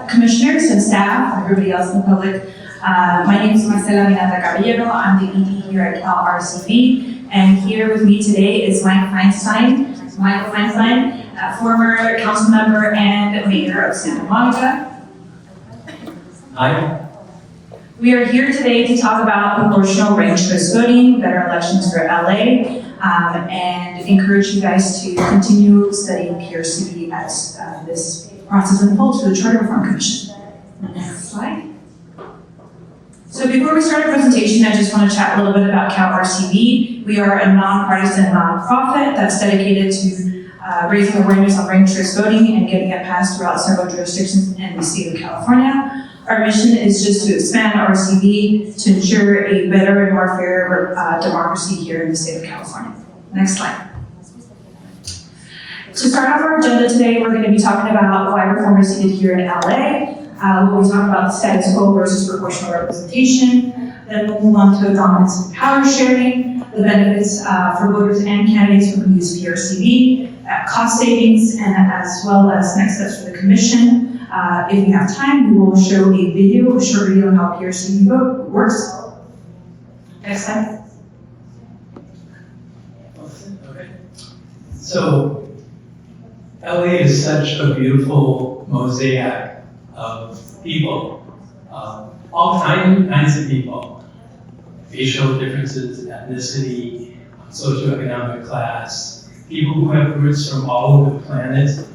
commissioners and staff, everybody else in the public. My name is Marcela Miranda Caballero. I'm the ED here at Cal RCV, and here with me today is Michael Feinstein, former council member and mayor of Santa Monica. Hi. We are here today to talk about proportional ranked choice voting, better elections for LA, and encourage you guys to continue studying PRCV as this process unfolds for the Charter Reform Commission. Next slide. So before we start our presentation, I just want to chat a little bit about Cal RCV. We are a nonpartisan nonprofit that's dedicated to raising awareness on ranked choice voting and getting it passed throughout several jurisdictions in the state of California. Our mission is just to expand RCV to ensure a better and more fair democracy here in the state of California. Next slide. To start off our agenda today, we're going to be talking about why reform is needed here in LA. We'll be talking about the status quo versus proportional representation. Then we'll move on to dominance and power sharing, the benefits for voters and candidates who can use PRCV, cost savings, and as well as next steps for the commission. If we have time, we will show a short video on how PRCV vote works. Next slide. Okay. So, LA is such a beautiful mosaic of people, all kinds of people, facial differences, ethnicity, socioeconomic class, people who have roots from all over the planet.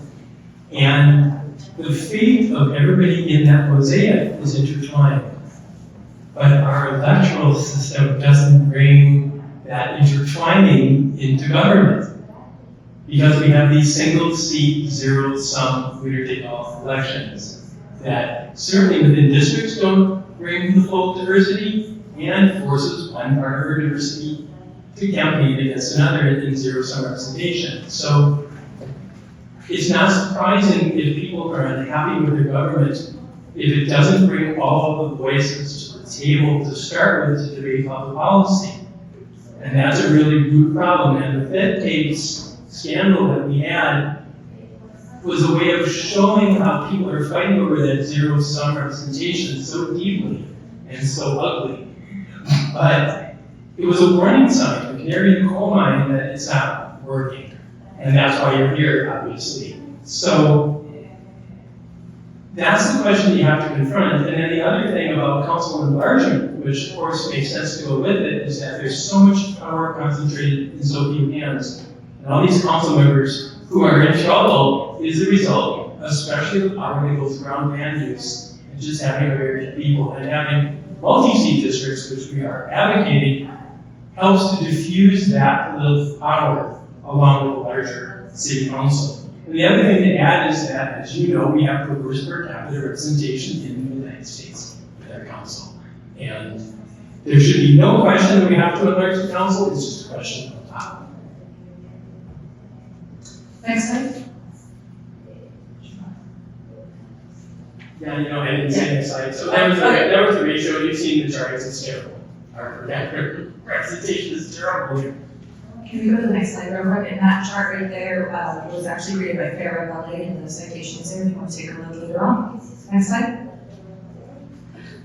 And the fate of everybody in that mosaic is intertwined. But our electoral system doesn't bring that intertwining into government. Because we have these single seat, zero sum, winner take all elections that certainly within districts don't bring the full diversity and forces one part of our diversity to campaign against another in zero sum representation. So it's not surprising if people are unhappy with their government if it doesn't bring all of the voices to the table to start with to debate public policy. And that's a really root problem. And the Fed tapes scandal that we had was a way of showing how people are fighting over that zero sum representation so deeply and so ugly. But it was a warning sign, a canary in the coal mine, that it's not working. And that's why you're here, obviously. So that's the question you have to confront. And then the other thing about council enlargement, which of course makes sense to go with it, is that there's so much power concentrated in so few hands. And all these council members who are in trouble is the result, especially the power that goes around land use, and just having a very few people. And having multi-seat districts, which we are advocating, helps to diffuse that little power along with the larger city council. And the other thing to add is that, as you know, we have the worst per capita representation in the United States with our council. And there should be no question that we have to enlarge the council, it's just a question of how. Next slide. Yeah, you know, I didn't say next slide. So that was the ratio, you've seen the charts, it's terrible. Our per capita representation is terrible here. Can we go to the next slide real quick? And that chart right there was actually created by Fair of LA, and the citations there, if you want to take a look later on. Next slide.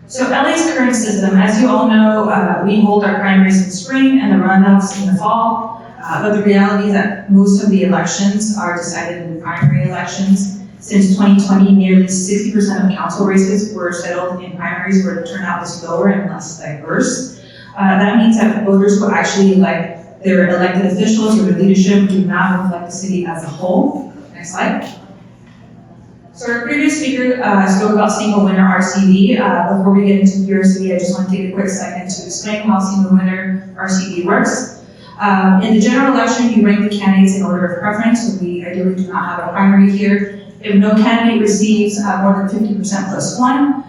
So LA's current system, as you all know, we hold our primaries in spring and the runoffs in the fall. But the reality is that most of the elections are decided in the primary elections. Since 2020, nearly 60% of council races were settled in primaries where the turnout was lower and less diverse. That means that voters who actually elect their elected officials or their leadership do not reflect the city as a whole. Next slide. So our previous speaker spoke about single winner RCV. Before we get into RCV, I just want to take a quick second to explain how single winner RCV works. In the general election, you rank the candidates in order of preference, so we ideally do not have a primary here. If no candidate receives more than 50% plus one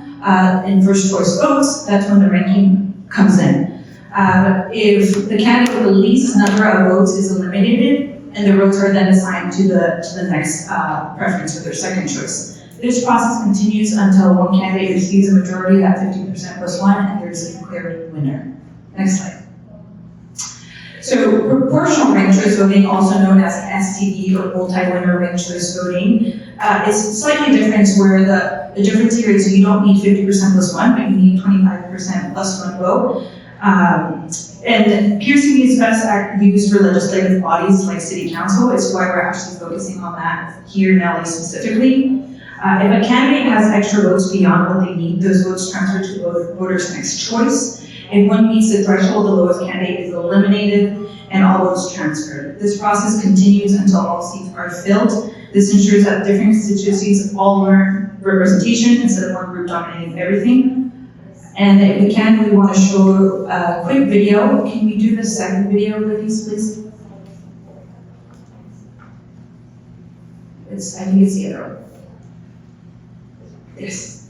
in first choice votes, that's when the ranking comes in. If the candidate with the least number of votes is eliminated, and the votes are then assigned to the next preference for their second choice. This process continues until one candidate receives a majority of that 50% plus one, and there's a declared winner. Next slide. So proportional ranked choice voting, also known as STV or multi-winner ranked choice voting, is slightly different, where the difference here is you don't need 50% plus one, but you need 25% plus one vote. And PRCV is best used for legislative bodies like city council. It's why we're actually focusing on that here in LA specifically. If a candidate has extra votes beyond what they need, those votes transfer to the voters' next choice. If one meets the threshold, the lowest candidate is eliminated and all votes transferred. This process continues until all seats are filled. This ensures that different constituencies all learn representation instead of one group dominating everything. And if we can, we want to show a quick video. Can we do the second video, ladies, please? I think it's the other one. Yes.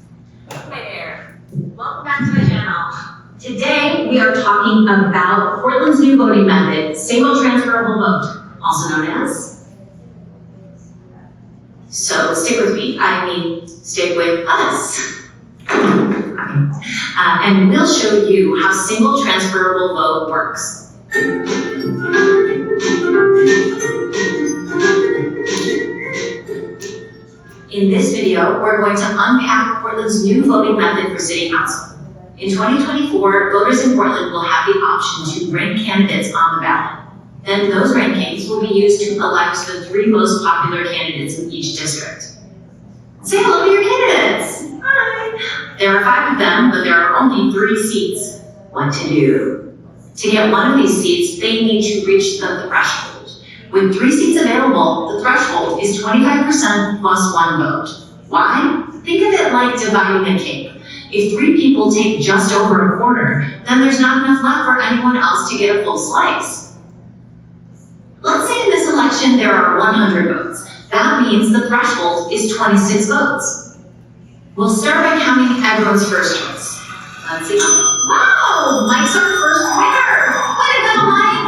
Hi there. Welcome back to my channel. Today, we are talking about Portland's new voting method, single transferable vote, also known as. So stick with me, stick with us. And we'll show you how single transferable vote works. In this video, we're going to unpack Portland's new voting method for City Council. In 2024, voters in Portland will have the option to rank candidates on the ballot. Then those rankings will be used to elect the 3 most popular candidates in each district. Say hello to your candidates! Hi! There are 5 of them, but there are only 3 seats. What to do? To get one of these seats, they need to reach the threshold, With 3 seats available, the threshold is 25% plus 1 vote. Why? Think of it like dividing a cake. If 3 people take just over a quarter, then there's not enough left for anyone else to get a full slice. Let's say in this election there are 100 votes. That means the threshold is 26 votes. We'll start by counting everyone's first choice. Let's see. Wow! Mike's our first winner! Way to go, Mike!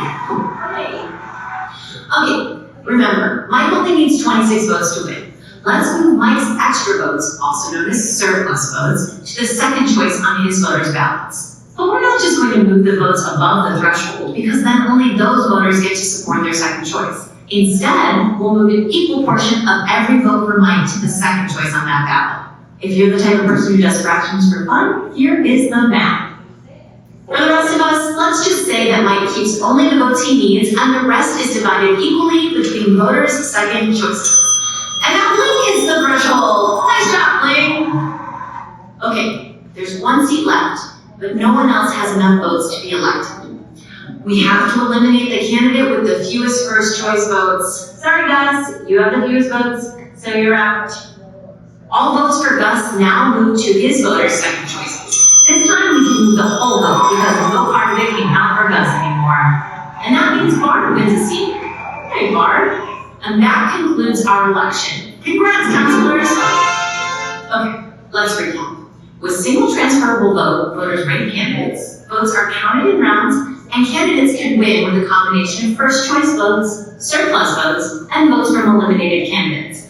Okay, remember, Mike only needs 26 votes to win. Let's move Mike's extra votes, also known as surplus votes, to the second choice on his voters' ballots. But we're not just going to move the votes above the threshold, because then only those voters get to support their second choice. Instead, we'll move an equal portion of every vote for Mike to the second choice on that ballot. If you're the type of person who does fractions for fun, here is the math. For the rest of us, let's just say that Mike keeps only the votes he needs and the rest is divided equally between voters' second choices. And that Lee hits the threshold. Nice job, Lee. Okay, there's 1 seat left, but no one else has enough votes to be elected. We have to eliminate the candidate with the fewest first choice votes. Sorry guys, you have the fewest votes, so you're out. All votes for Gus now move to his voters' second choices. This time we can move the whole vote because no part of it can count for Gus anymore. And that means Bard wins a seat. Hey Bard. And that concludes our election. Congrats, councilors! Okay, let's recap. With single transferable vote, voters rank candidates, votes are counted in rounds, and candidates can win with a combination of first choice votes, surplus votes, and votes from eliminated candidates.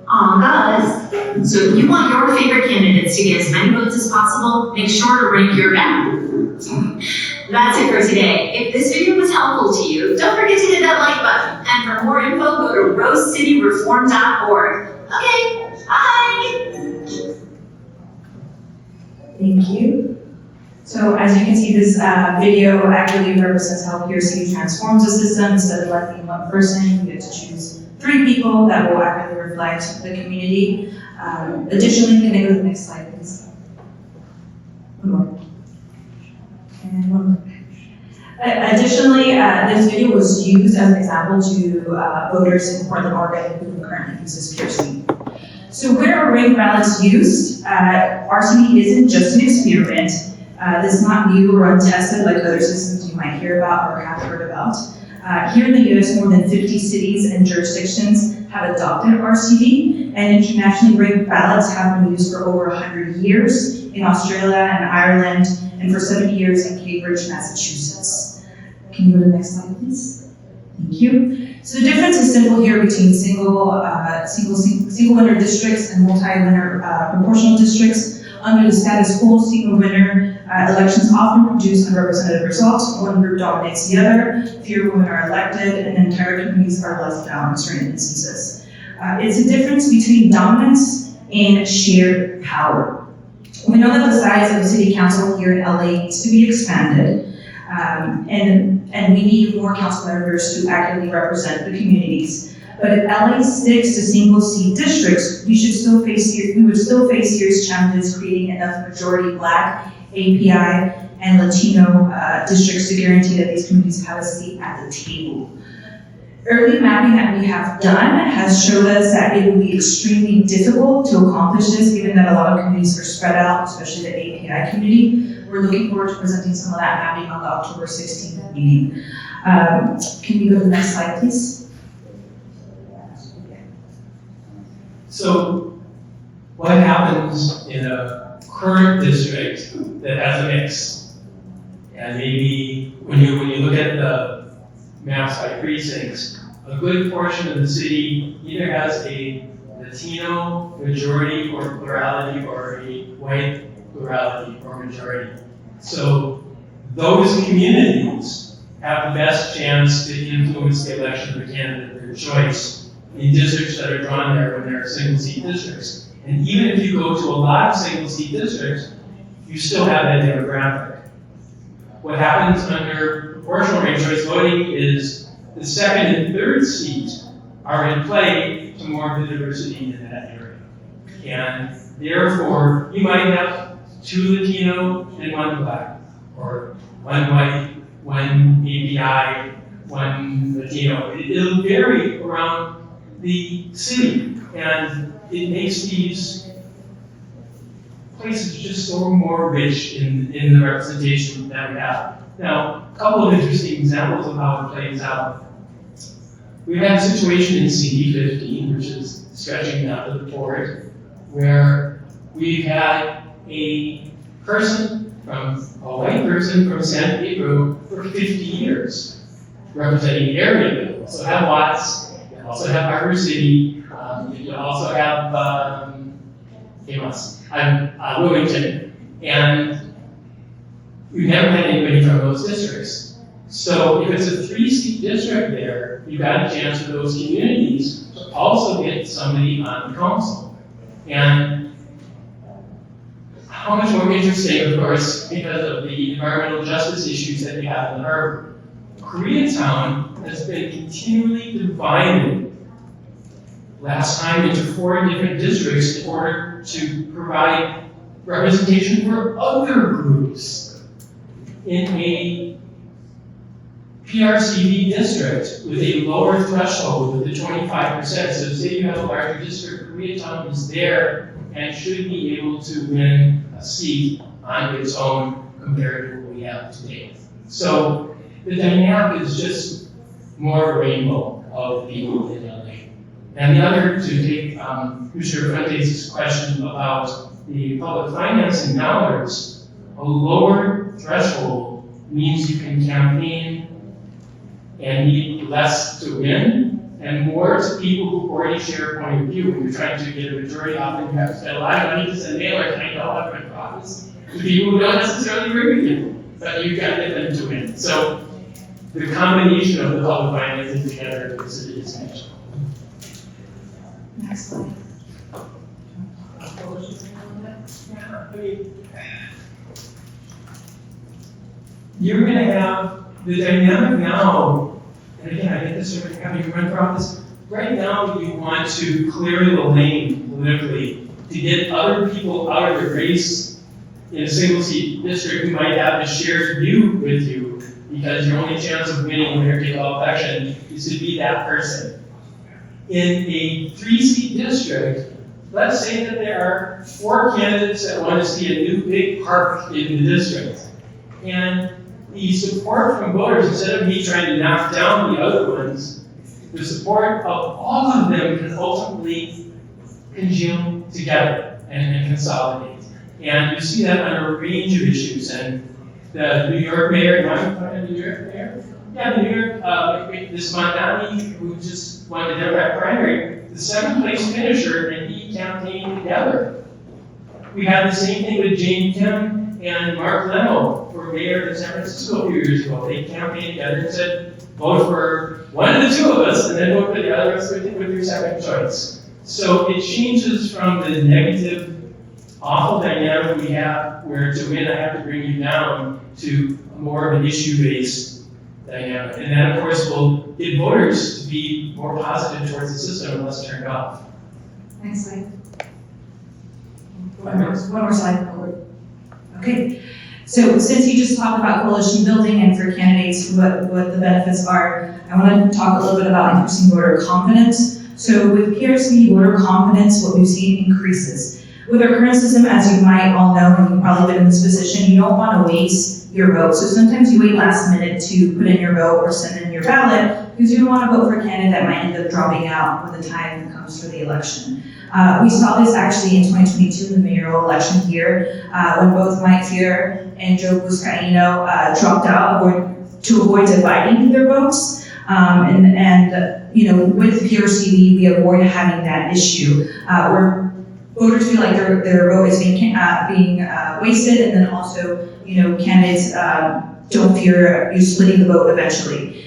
Aw, guys. So if you want your favorite candidates to get as many votes as possible, make sure to rank your ballot. That's it for today. If this video was helpful to you, don't forget to hit that like button. And for more info, go to rosecityreform.org. Okay, bye! Thank you. So as you can see, this video accurately represents how PRC transforms the system. Instead of electing 1 person, you get to choose 3 people that will accurately reflect the community. Additionally, can I go to the next slide, please? One more. And one more. Additionally, this video was used as an example to voters in Portland, Oregon who currently uses PRC. So where are ranked ballots used? RCV isn't just an experiment. This is not new or untested like other systems you might hear about or have heard about. Here in the US, more than 50 cities and jurisdictions have adopted RCV, and internationally ranked ballots have been used for over 100 years in Australia and Ireland, and for 70 years in Cambridge, Massachusetts. Can you go to the next slide, please? Thank you. So the difference is simple here between single winner districts and multi-winner proportional districts. Under the status quo single winner, elections often produce unrepresentative results. One group dominates the other, fewer women are elected, and entire communities are left down in certain instances. It's a difference between dominance and shared power. We know that the size of the city council here in LA needs to be expanded, and we need more council members to accurately represent the communities. But if LA sticks to single-seat districts, we would still face serious challenges creating enough majority Black, API, and Latino districts to guarantee that these communities have a seat at the table. Early mapping that we have done has showed us that it will be extremely difficult to accomplish this, given that a lot of communities are spread out, especially the API community. We're looking forward to presenting some of that mapping on the October 16th meeting. Can we go to the next slide, please? So what happens in a current district that has a mix? And maybe when you look at the maps by precincts, a good portion of the city either has a Latino majority or plurality or a white plurality or majority. So those communities have the best chance to influence the election of the candidate of their choice in districts that are drawn there when there are single-seat districts. And even if you go to a lot of single-seat districts, you still have that demographic. What happens under proportional ranked choice voting is the second and third seats are in play to more of the diversity in that area. And therefore, you might have 2 Latino and 1 Black, or 1 white, 1 API, it'll vary around the city, and it makes these places just so more rich in the representation that we have. Now, a couple of interesting examples of how it plays out. We've had a situation in CD 15, which is stretching down to the board, where we've had a white person from San Pedro for 50 years, representing the area. You also have Watts, you also have Harbor City, you also have Wilmington, and we've never had anybody from those districts. So if it's a 3-seat district there, you've got a chance for those communities to also get somebody on the council. And how much more interesting, of course, because of the environmental justice issues that we have in the harbor. Koreatown has been continually divided last time into 4 different districts in order to provide representation for other groups in a PRCV district with a lower threshold with the 25%. So say you have a larger district, Koreatown is there and should be able to win a seat on its own compared to what we have today. So the dynamic is just more of a rainbow of people in LA. And the other, to take Commissioner Fuentes' question about the public financing dollars, a lower threshold means you can campaign and need less to win, and more to people who already share a point of view. When you're trying to get a majority, often you have to spend a lot of money to send mailers, and I know I've run profits to people who don't necessarily agree with you, but you've got to get them to win. So the combination of the public financing together is essential. Next slide. You're going to have the dynamic now, and again, I get this from having run for office. Right now, you want to clear the lane politically to get other people out of the race in a single seat district who might have a shared view with you, because your only chance of winning when you're election is to be that person. In a 3-seat district, let's say that there are 4 candidates that want to see a new big park in the district. And the support from voters, instead of me trying to knock down the other ones, the support of all of them can ultimately congeal together and consolidate. And you see that on a range of issues. And the New York mayor, the New York mayor? Yeah, the New York, this Mondani, who just won the Democrat primary, the 7th place finisher, and he campaigned together. We had the same thing with Jane Kim and Mark Leno for mayor of San Francisco a few years ago. They campaigned together and said, vote for one of the 2 of us, and then vote for the other of us with your second choice. So it changes from the negative, awful dynamic we have, where to win I have to bring you down, to more of an issue-based dynamic. And that, of course, will get voters to be more positive towards the system and less turned off. Next slide. One more slide forward. Okay. So since you just talked about coalition building and for candidates what the benefits are, I want to talk a little bit about increasing voter confidence. So with PRCV voter confidence, what we've seen increases. With our current system, as you might all know, and you've probably been in this position, you don't want to waste your vote. So sometimes you wait last minute to put in your vote or send in your ballot because you don't want to vote for a candidate that might end up dropping out when the time comes for the election. We saw this actually in 2022 in the mayoral election here, when both Mike Fear and Joe Buscaino dropped out to avoid dividing their votes. With PRCV, we avoid having that issue where voters feel like their vote is being wasted, and then also, candidates don't fear you splitting the vote eventually.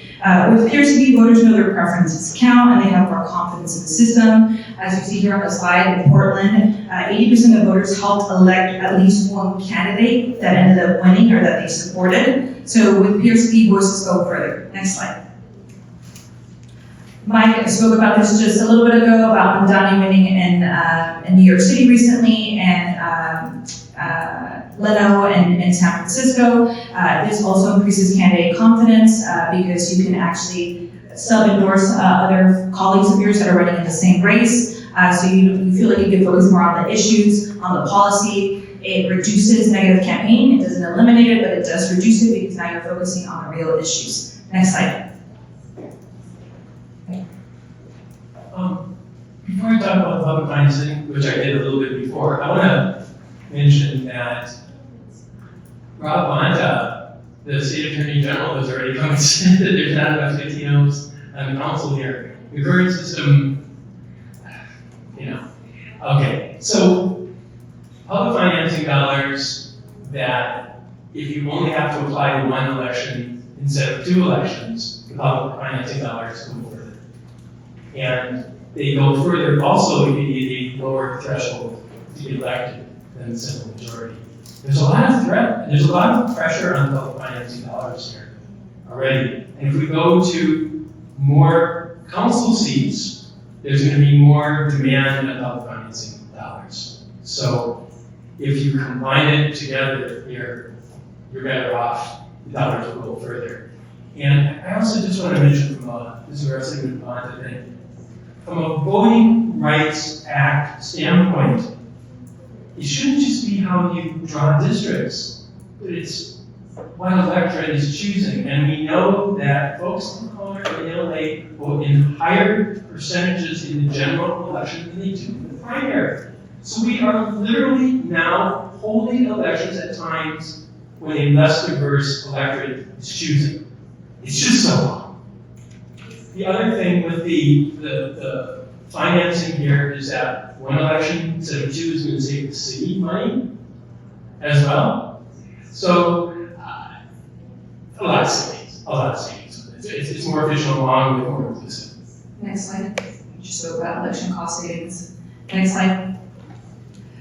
With PRCV, voters know their preferences count, and they have more confidence in the system. As you see here on the slide, in Portland, 80% of voters helped elect at least one candidate that ended up winning or that they supported. So with PRCV, voices go further. Next slide. Mike spoke about this just a little bit ago, about Mondani winning in New York City recently, and Leto and San Francisco. This also increases candidate confidence because you can actually sub-endorse other colleagues of yours that are running in the same race. So you feel like you can focus more on the issues, on the policy. It reduces negative campaign. It doesn't eliminate it, but it does reduce it because now you're focusing on the real issues. Next slide. Before I talk about public financing, which I did a little bit before, I want to mention that Rob Bonta, the state attorney general, has already come and said that there's not enough Latinos on the council here. The current system, Okay, so public financing dollars that if you only have to apply to one election instead of 2 elections, the public financing dollars go further. And they go further also if you need a lower threshold to get elected than the simple majority. There's a lot of pressure on public financing dollars here already. And if we go to more council seats, there's going to be more demand on public financing dollars. So if you combine it together, you're better off. The dollars will go further. And I also just want to mention this is where I was thinking about the thing. From a Voting Rights Act standpoint, it shouldn't just be how you draw districts, but it's what electorate is choosing. And we know that folks in color in LA vote in higher percentages in the general election than they do in the primary. So we are literally now holding elections at times when a less diverse electorate is choosing. It's just so wrong. The other thing with the financing here is that one election instead of 2 is going to save the city money as well. So a lot of savings. It's more efficient along with more inclusive. Next slide. Just spoke about election cost savings. Next slide.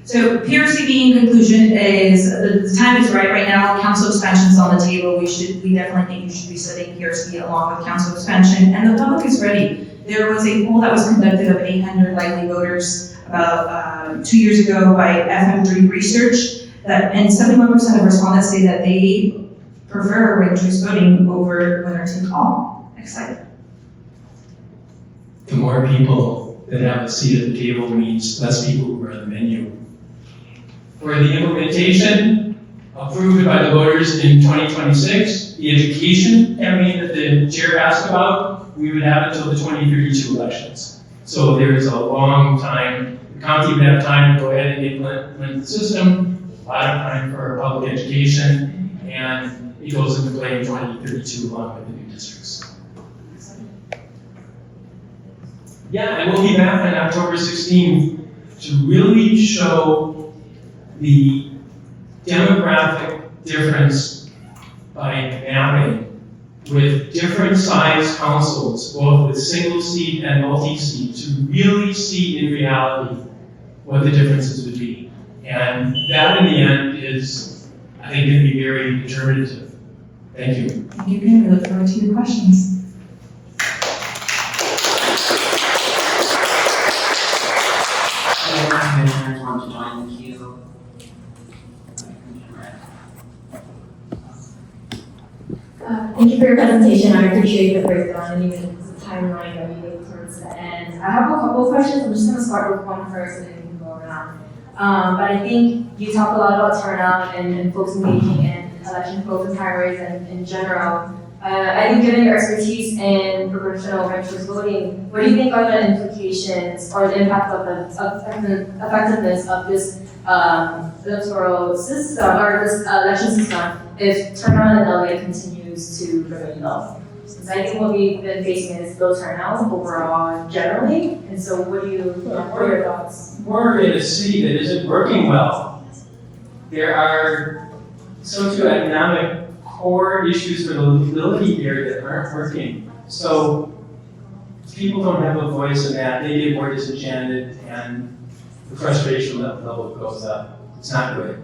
So PRCV in conclusion is the time is right now. Council expansion is on the table. We definitely think you should be studying PRCV along with council expansion, and the public is ready. There was a poll that was conducted of 800 likely voters about 2 years ago by FM3 Research, and 71% of respondents say that they prefer ranked choice voting over winner take all. Next slide. The more people that have a seat at the table means less people who are on the menu. For the implementation approved by the voters in 2026, the education campaign that the chair asked about, we would have until the 2032 elections. So there is a long time. The county would have time to go ahead and implement the system, a lot of time for public education, and it goes into play in 2032 along with the new districts. Yeah, and we'll be back on October 16th to really show the demographic difference by mapping with different size councils, both with single seat and multi-seat, to really see in reality what the differences would be. And that in the end is, I think, going to be very determinative. Thank you. Thank you, Kim. We look forward to your questions. Commissioners want to join the queue? Thank you for your presentation. I appreciate the breakdown and even the timeline that you gave towards the end. I have a couple of questions. I'm just going to start with one first and then we can go around. But I think you talked a lot about turnout and folks engaging in election focused primaries and in general. I think given your expertise in proportional ranked choice voting, what do you think are the implications or the impact of the effectiveness of this electoral system or this election system if turnout in LA continues to remain low? Because I think what we've been facing is low turnout overall generally, and so what are your thoughts? We're in a city that isn't working well. There are socioeconomic core issues for the livability here that aren't working. So people don't have a voice in that. They get more disenchanted and the frustration level goes up. It's not good.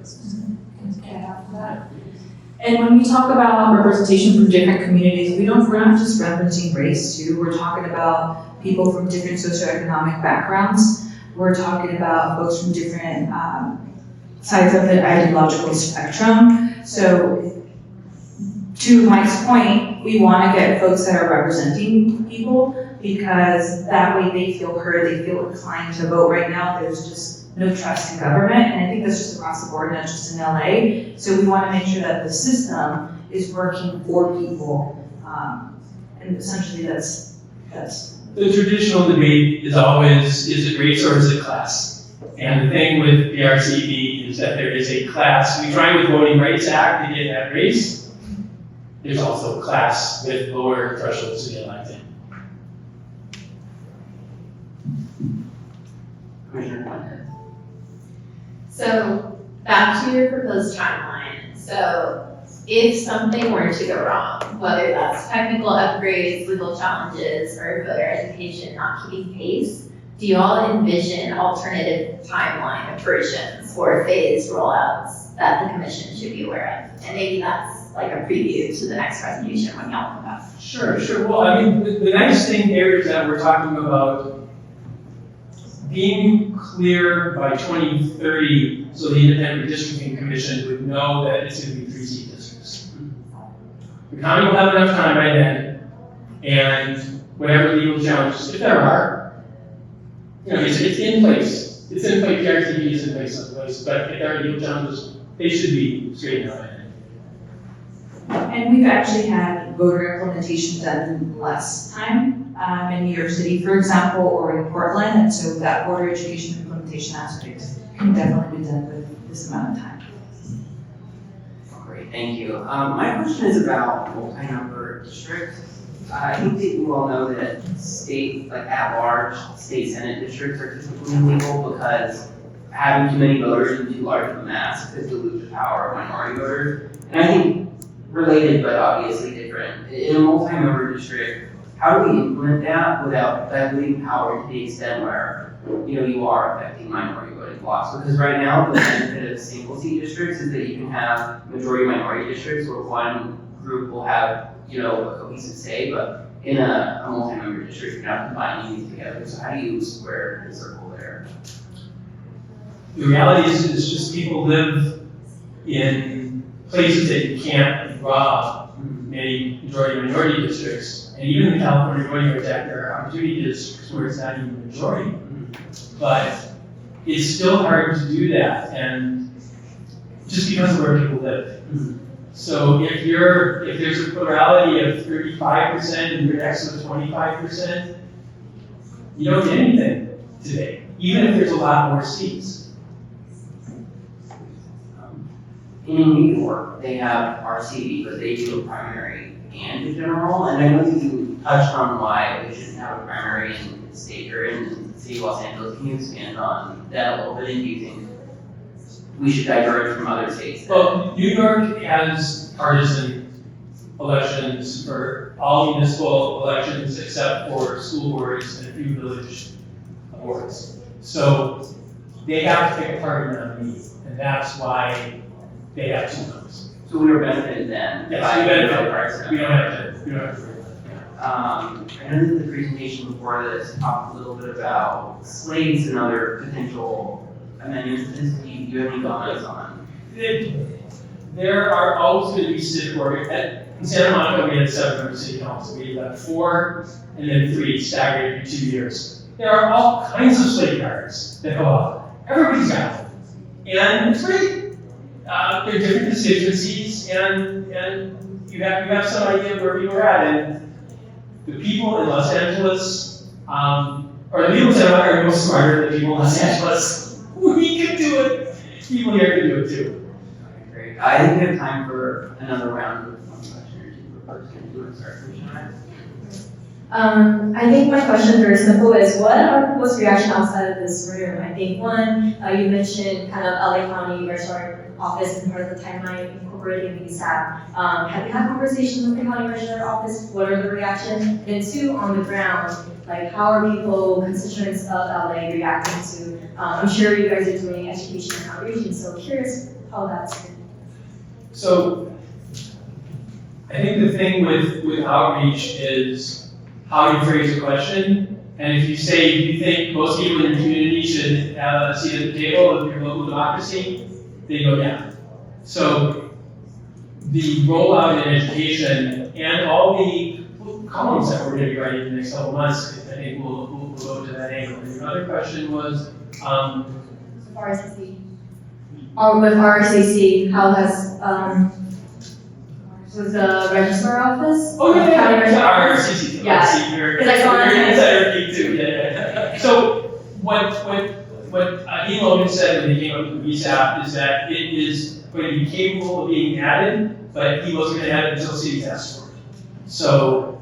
And when we talk about representation from different communities, we're not just referencing race too. We're talking about people from different socioeconomic backgrounds. We're talking about folks from different sides of the ideological spectrum. So to Mike's point, we want to get folks that are representing people because that way they feel heard, they feel inclined to vote. Right now, there's just no trust in government, and I think that's just across the board, not just in LA. So we want to make sure that the system is working for people, and essentially that's. The traditional debate is always, is it race or is it class? And the thing with the RCV is that there is a class. We try with Voting Rights Act to get at race. There's also a class with lower thresholds to get elected. So back to your proposed timeline. So if something were to go wrong, whether that's technical upgrades, legal challenges, or voter education not keeping pace, do you all envision alternative timeline versions or phased rollouts that the commission should be aware of? And maybe that's like a preview to the next presentation when y'all come back. Sure. Well, I mean, the nice thing here is that we're talking about being clear by 2030 so the Independent Redistricting Commission would know that it's going to be 3-seat districts. The county will have enough time by then, and whatever legal challenges, if there are, it's in place. It's in place, the RCV is in place someplace, but if there are legal challenges, they should be straightened out. And we've actually had voter implementation done in less time in New York City, for example, or in Portland, and so that voter education implementation aspect can definitely be done with this amount of time. Great, thank you. My question is about multi-number districts. I think that you all know that state, like at-large state senate districts are typically illegal because having too many voters in too large of a mass could dilute the power of minority voters. And I think related but obviously different. In a multi-member district, how do we implement that without diluting power to the extent where you are affecting minority voting blocks? Because right now the benefit of single seat districts is that you can have majority minority districts where one group will have a cohesive say, but in a multi-member district you're not combining these together. So how do you square the circle there? The reality is it's just people live in places that you can't draw many majority-minority districts. And even in the California Voting Rights Act, there are opportunity districts where it's not even a majority. But it's still hard to do that, and just because of where people live. So if there's a plurality of 35% and you're next to 25%, you don't get anything today, even if there's a lot more seats. In New York, they have RCV, but they do a primary and a general. And I know you touched on why we shouldn't have a primary in the state or in the city of Los Angeles. Can you expand on that a little bit? And do you think we should diverge from other states? Well, New York has partisan elections for all municipal elections except for school boards and a few village boards. So they have to pick a party nominee, and that's why they have two votes. So we were benefited then. Yes, we don't have to. I know that the presentation before this talked a little bit about slates and other potential amendments. Do you have any comments on? There are always going to be civic order. In Santa Monica, we had 7-member city council. We had 4 and then 3 staggered every 2 years. There are all kinds of slate cards that go out. Everybody's got them. And it's great. They're different constituencies, and you have some idea of where people are at. And the people in Los Angeles, or the people in Santa Monica are no smarter than the people in Los Angeles. We can do it. People here can do it too. Okay, great. I think we have time for another round of one question or two per person. Do you want to start, Commissioner? I think my question very simple is, what are people's reaction outside of this room? I think one, you mentioned kind of LA County Registrar Office and part of the timeline incorporating these have you had conversations with the County Registrar Office? What are the reactions? And 2, on the ground, like how are people, constituents of LA reacting to, I'm sure you guys are doing education and outreach, and so curious how that's been. So I think the thing with outreach is how you phrase a question. And if you say you think most people in your community should have a seat at the table of your local democracy, they go down. So the rollout in education and all the columns that we're going to be writing in the next couple months, I think we'll go to that angle. And your other question was, RCC. Or with RCC, how has, was the registrar office? oh yeah, County registrar office? RCC. Yeah. You're 'Cause I saw that. you're insider geek too, yeah. So what Lee Logan said when he came up with the VSAP is that it is going to be capable of being added, but he wasn't going to add it until cities asked for it. So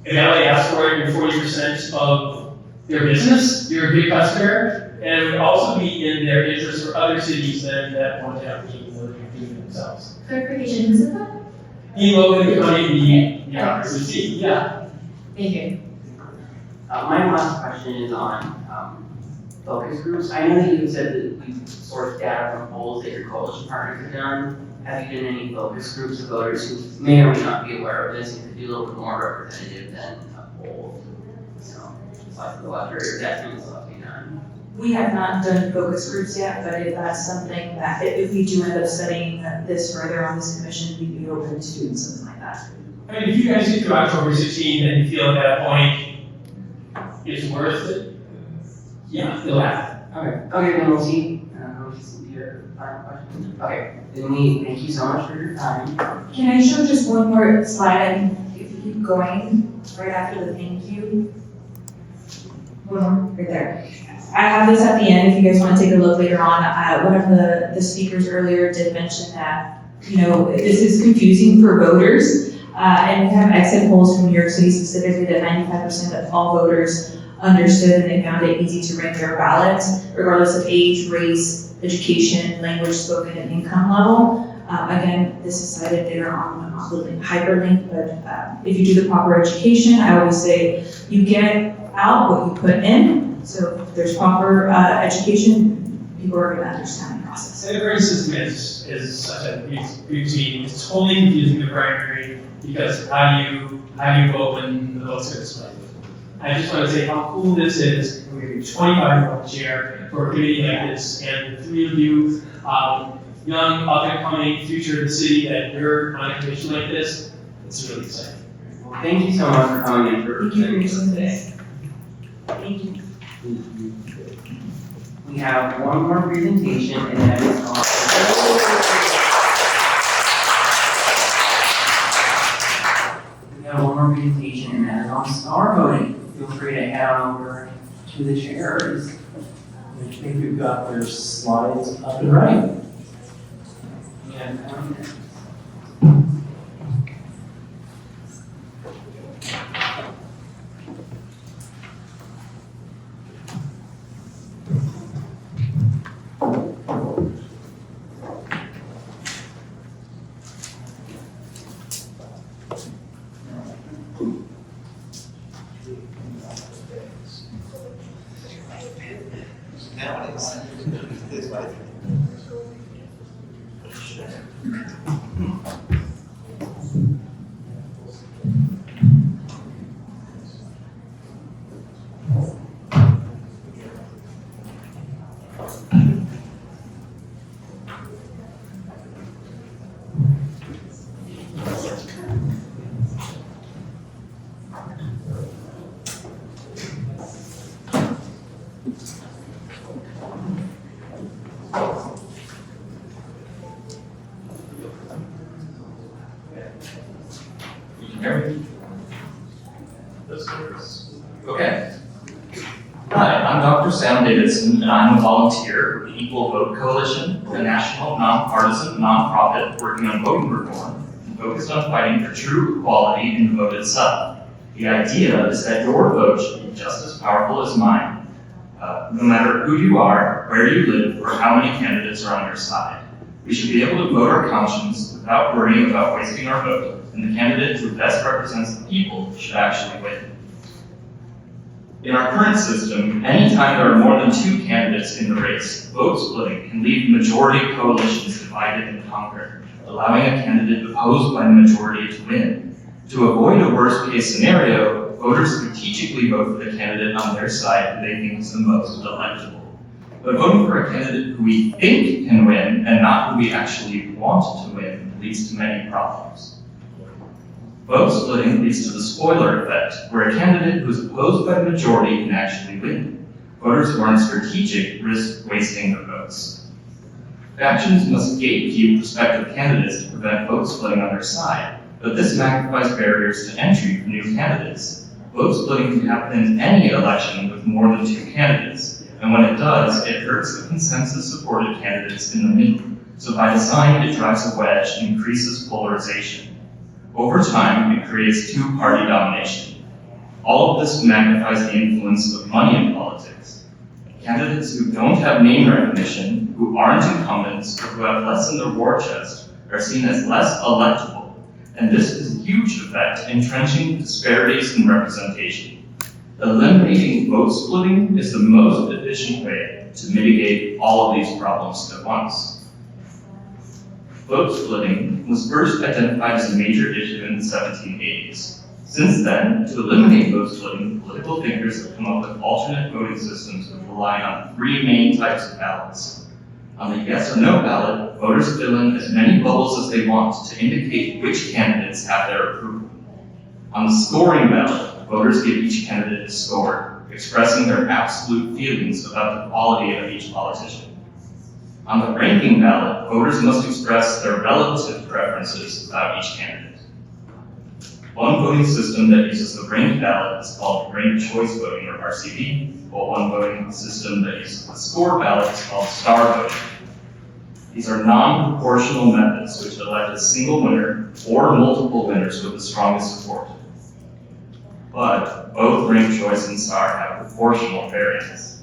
if LA asked for it, you're 40% of their business, you're a big customer, and it would also be in their interest for other cities then that want to have the capability of doing it themselves. Clarification, who's it that? Lee Logan, the RCV, yeah. Thank you. My last question is on focus groups. I know that you said that you source data from polls that your coalition partners have done. Have you done any focus groups of voters who may or may not be aware of this and could be a little bit more representative than a poll? So, slice of the electorate, or definitely still have to be done. We have not done focus groups yet, but if that's something that, if we do end up studying this further on this commission, we'd be open to doing something like that. I mean, if you guys get through October 16th and you feel at that point it's worth it, yeah, you'll have it. Okay, then we'll see. We'll see your final question. Okay, then we thank you so much for your time. Can I show just one more slide, and if you keep going, right after the thank you? One more, right there. I have this at the end if you guys want to take a look later on. One of the speakers earlier did mention that, you know, this is confusing for voters. And we have exit polls from New York City specifically that 95% of all voters understood and they found it easy to rank their ballots, regardless of age, race, education, language spoken, and income level. Again, this is cited there on the hyperlink, but if you do the proper education, I always say you get out what you put in. So if there's proper education, people are going to understand the process. And the voting system is such a routine. It's totally confusing the primary because how do you vote when the votes are displayed? I just want to say how cool this is. We're going to be 25-year-old chair for a committee like this, and the three of you, young, up-and-coming future of the city, that you're on a commission like this. It's really exciting. Well, thank you so much for coming in for presenting today. Thank you. We have one more presentation, and that is on. We have one more presentation, and that is on star voting. Feel free to head on over to the chairs. I think we've got their slides up and running. We have 20 minutes. Okay. Hi, I'm Dr. Sam Davidson, and I'm a volunteer with the Equal Vote Coalition, a national, nonpartisan nonprofit working on voting reform and focused on fighting for true equality in the vote itself. The idea is that your vote should be just as powerful as mine, no matter who you are, where you live, or how many candidates are on your side. We should be able to vote our conscience without worrying about wasting our vote, and the candidate who best represents the people should actually win. In our current system, anytime there are more than two candidates in the race, vote splitting can leave majority coalitions divided and conquered, allowing a candidate opposed by the majority to win. To avoid a worst-case scenario, voters strategically vote for the candidate on their side who they think is the most electable. But voting for a candidate who we think can win and not who we actually want to win leads to many problems. Vote splitting leads to the spoiler effect, where a candidate who is opposed by the majority can actually win. Voters who aren't strategic risk wasting their votes. Factions must gatekeep prospective candidates to prevent vote splitting on their side, but this magnifies barriers to entry for new candidates. Vote splitting can happen in any election with more than 2 candidates, and when it does, it hurts the consensus-supported candidates in the middle. So by design, it drives a wedge and increases polarization. Over time, it creates 2-party domination. All of this magnifies the influence of money in politics. Candidates who don't have name recognition, who aren't incumbents, or who have less in their war chest are seen as less electable, and this has a huge effect, entrenching disparities in representation. Eliminating vote splitting is the most efficient way to mitigate all of these problems at once. Vote splitting was first identified as a major issue in the 1780s. Since then, to eliminate vote splitting, political thinkers have come up with alternate voting systems which rely on 3 main types of ballots. On the yes or no ballot, voters fill in as many bubbles as they want to indicate which candidates have their approval. On the scoring ballot, voters give each candidate a score, expressing their absolute feelings about the quality of each politician. On the ranking ballot, voters must express their relative preferences about each candidate. One voting system that uses the ranked ballot is called ranked choice voting, or RCV, while one voting system that uses the score ballot is called star voting. These are non-proportional methods which elect a single winner or multiple winners with the strongest support. But both ranked choice and star have proportional variance.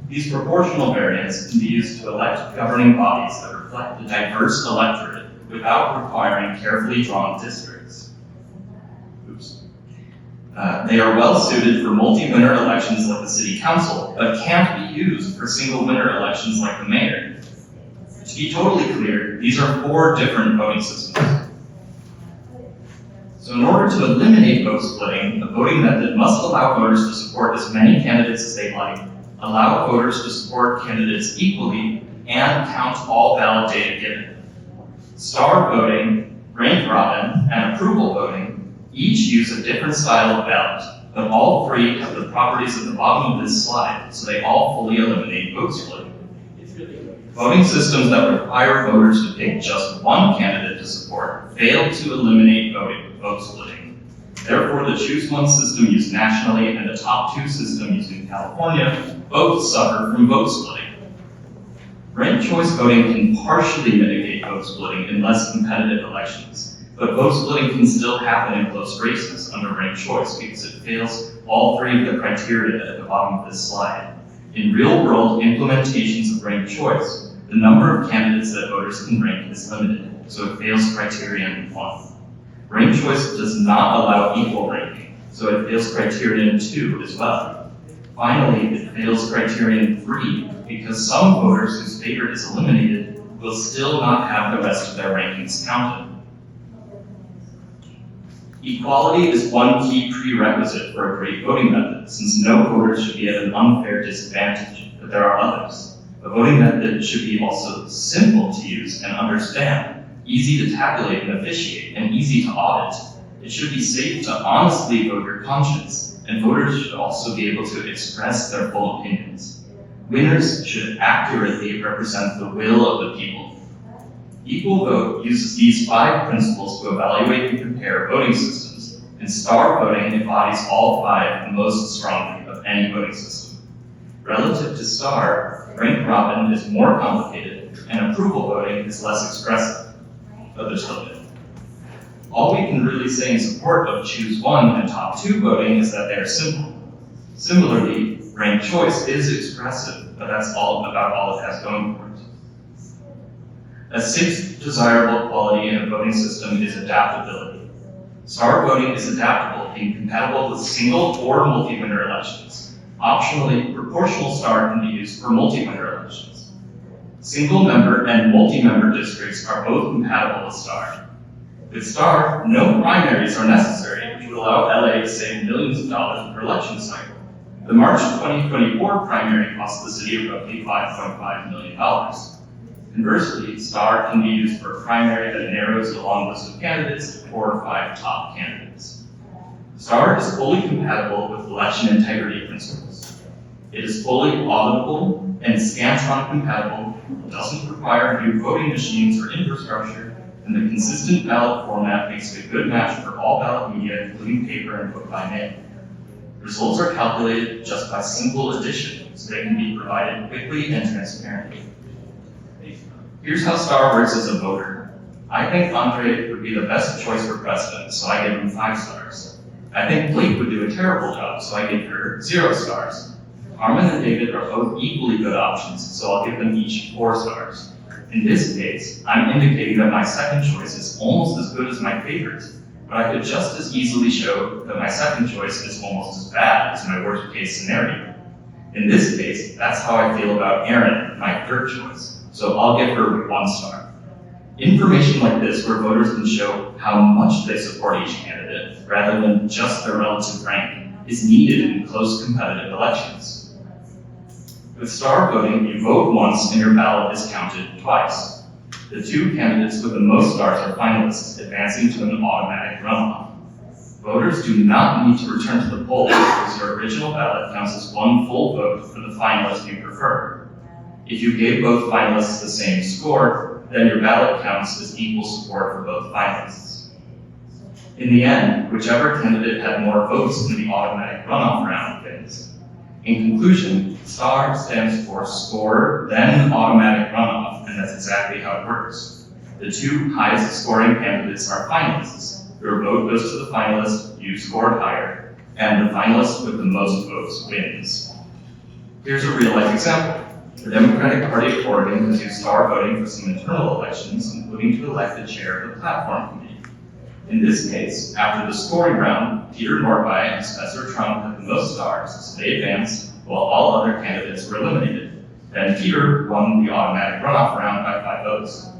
These proportional variants can be used to elect governing bodies that reflect the diverse electorate without requiring carefully drawn districts. They are well suited for multi-winner elections like the city council, but can't be used for single winner elections like the mayor. To be totally clear, these are 4 different voting systems. So in order to eliminate vote splitting, the voting method must allow voters to support as many candidates as they like, allow voters to support candidates equally, and count all valid data given. Star voting, rank robin, and approval voting each use a different style of ballot, but all 3 have the properties at the bottom of this slide, so they all fully eliminate vote splitting. Voting systems that require voters to pick just one candidate to support fail to eliminate vote splitting. Therefore, the Choose One system used nationally and the Top 2 system used in California both suffer from vote splitting. Ranked choice voting can partially mitigate vote splitting in less competitive elections, but vote splitting can still happen in close races under ranked choice because it fails all 3 of the criteria at the bottom of this slide. In real-world implementations of ranked choice, the number of candidates that voters can rank is limited, so it fails criterion 1. Ranked choice does not allow equal ranking, so it fails criterion 2 as well. Finally, it fails criterion 3 because some voters whose favorite is eliminated will still not have the rest of their rankings counted. Equality is one key prerequisite for a great voting method, since no voter should be at an unfair disadvantage, but there are others. A voting method should be also simple to use and understand, easy to tabulate and officiate, and easy to audit. It should be safe to honestly vote your conscience, and voters should also be able to express their full opinions. Winners should accurately represent the will of the people. Equal Vote uses these 5 principles to evaluate and compare voting systems, and star voting embodies all 5 most strongly of any voting system. Relative to star, rank robin is more complicated, and approval voting is less expressive, but they're still good. All we can really say in support of Choose One and Top 2 voting is that they are simple. Similarly, ranked choice is expressive, but that's about all it has going for it. A 6th desirable quality in a voting system is adaptability. Star voting is adaptable, being compatible with single or multi-winner elections. Optionally, proportional star can be used for multi-winner elections. Single-member and multi-member districts are both compatible with star. With STAR, no primaries are necessary, which would allow LA to save millions of dollars per election cycle. The March 2024 primary cost the city roughly $5.5 million. Conversely, STAR can be used for a primary that narrows a long list of candidates to 4 or 5 top candidates. STAR is fully compatible with election integrity principles. It is fully auditable and Scantron compatible, doesn't require new voting machines or infrastructure, and the consistent ballot format makes it a good match for all ballot media, including paper and vote by mail. Results are calculated just by simple addition, so they can be provided quickly and transparently. Here's how STAR works as a voter. I think Andre would be the best choice for president, so I give him 5 stars. I think Blake would do a terrible job, so I give her 0 stars. Harmon and David are both equally good options, so I'll give them each 4 stars. In this case, I'm indicating that my second choice is almost as good as my favorite, but I could just as easily show that my second choice is almost as bad as my worst case scenario. In this case, that's how I feel about Erin, my third choice, so I'll give her 1 star. Information like this, where voters can show how much they support each candidate, rather than just their relative rank, is needed in close competitive elections. With STAR voting, you vote once and your ballot is counted twice. The 2 candidates with the most stars are finalists, advancing to an automatic runoff. Voters do not need to return to the poll because your original ballot counts as 1 full vote for the finalist you prefer. If you gave both finalists the same score, then your ballot counts as equal support for both finalists. In the end, whichever candidate had more votes in the automatic runoff round wins. In conclusion, STAR stands for Score, then Automatic Runoff, and that's exactly how it works. The 2 highest scoring candidates are finalists. Your vote goes to the finalist you scored higher, and the finalist with the most votes wins. Here's a real-life example. The Democratic Party of Oregon has used STAR voting for some internal elections, including to elect the chair of the platform committee. In this case, after the scoring round, Peter Norby and Spencer Trump had the most stars, so they advanced, while all other candidates were eliminated. Then Peter won the automatic runoff round by 5 votes.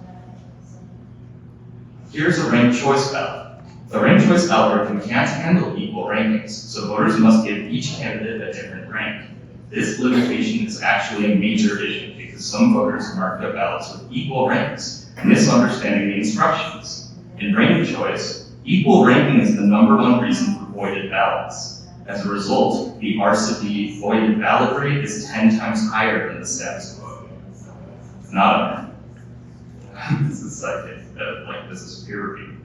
Here's a ranked choice ballot. The ranked choice algorithm can't handle equal rankings, so voters must give each candidate a different rank. This limitation is actually a major issue because some voters mark their ballots with equal ranks, misunderstanding the instructions. In ranked choice, equal ranking is the #1 reason for voided ballots. As a result, the RCV voided ballot rate is 10 times higher than the status quo. Not a this is this is peer review.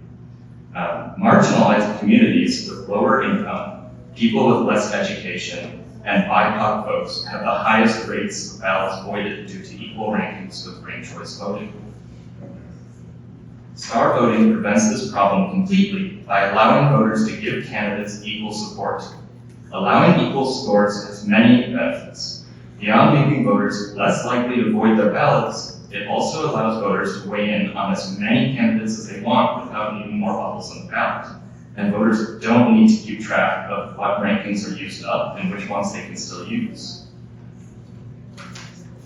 Marginalized communities with lower income, people with less education, and BIPOC folks have the highest rates of ballots voided due to equal rankings with ranked choice voting. STAR voting prevents this problem completely by allowing voters to give candidates equal support. Allowing equal scores has many benefits. Beyond making voters less likely to void their ballots, it also allows voters to weigh in on as many candidates as they want without needing more bubbles on the ballot. And voters don't need to keep track of what rankings are used up and which ones they can still use.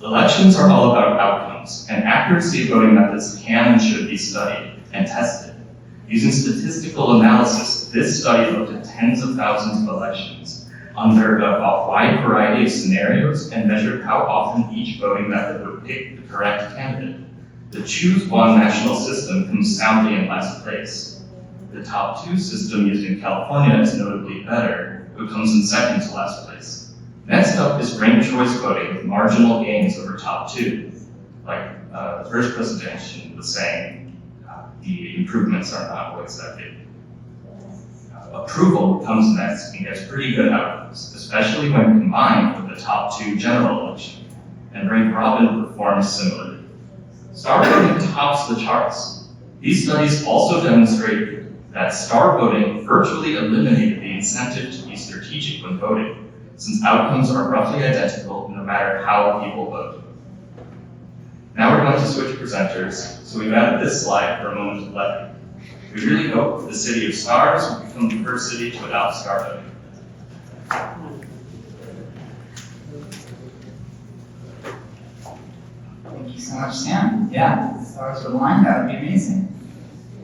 Elections are all about outcomes, and accuracy of voting methods can and should be studied and tested. Using statistical analysis, this study looked at tens of thousands of elections under a wide variety of scenarios and measured how often each voting method would pick the correct candidate. The Choose One national system comes soundly in last place. The Top 2 system used in California is notably better, but comes in second to last place. Next up is ranked choice voting with marginal gains over Top 2. Like the first presentation was saying, the improvements are not always that big. Approval comes next and gets pretty good outcomes, especially when combined with the Top 2 general election. And Rank Robin performs similarly. STAR voting tops the charts. These studies also demonstrate that STAR voting virtually eliminated the incentive to be strategic when voting, since outcomes are roughly identical no matter how people vote. Now we're going to switch presenters, so we've added this slide for a moment of levity. We really hope the city of STARS will become the first city to adopt STAR voting. Thank you so much, Sam. Yeah, stars would align, that would be amazing.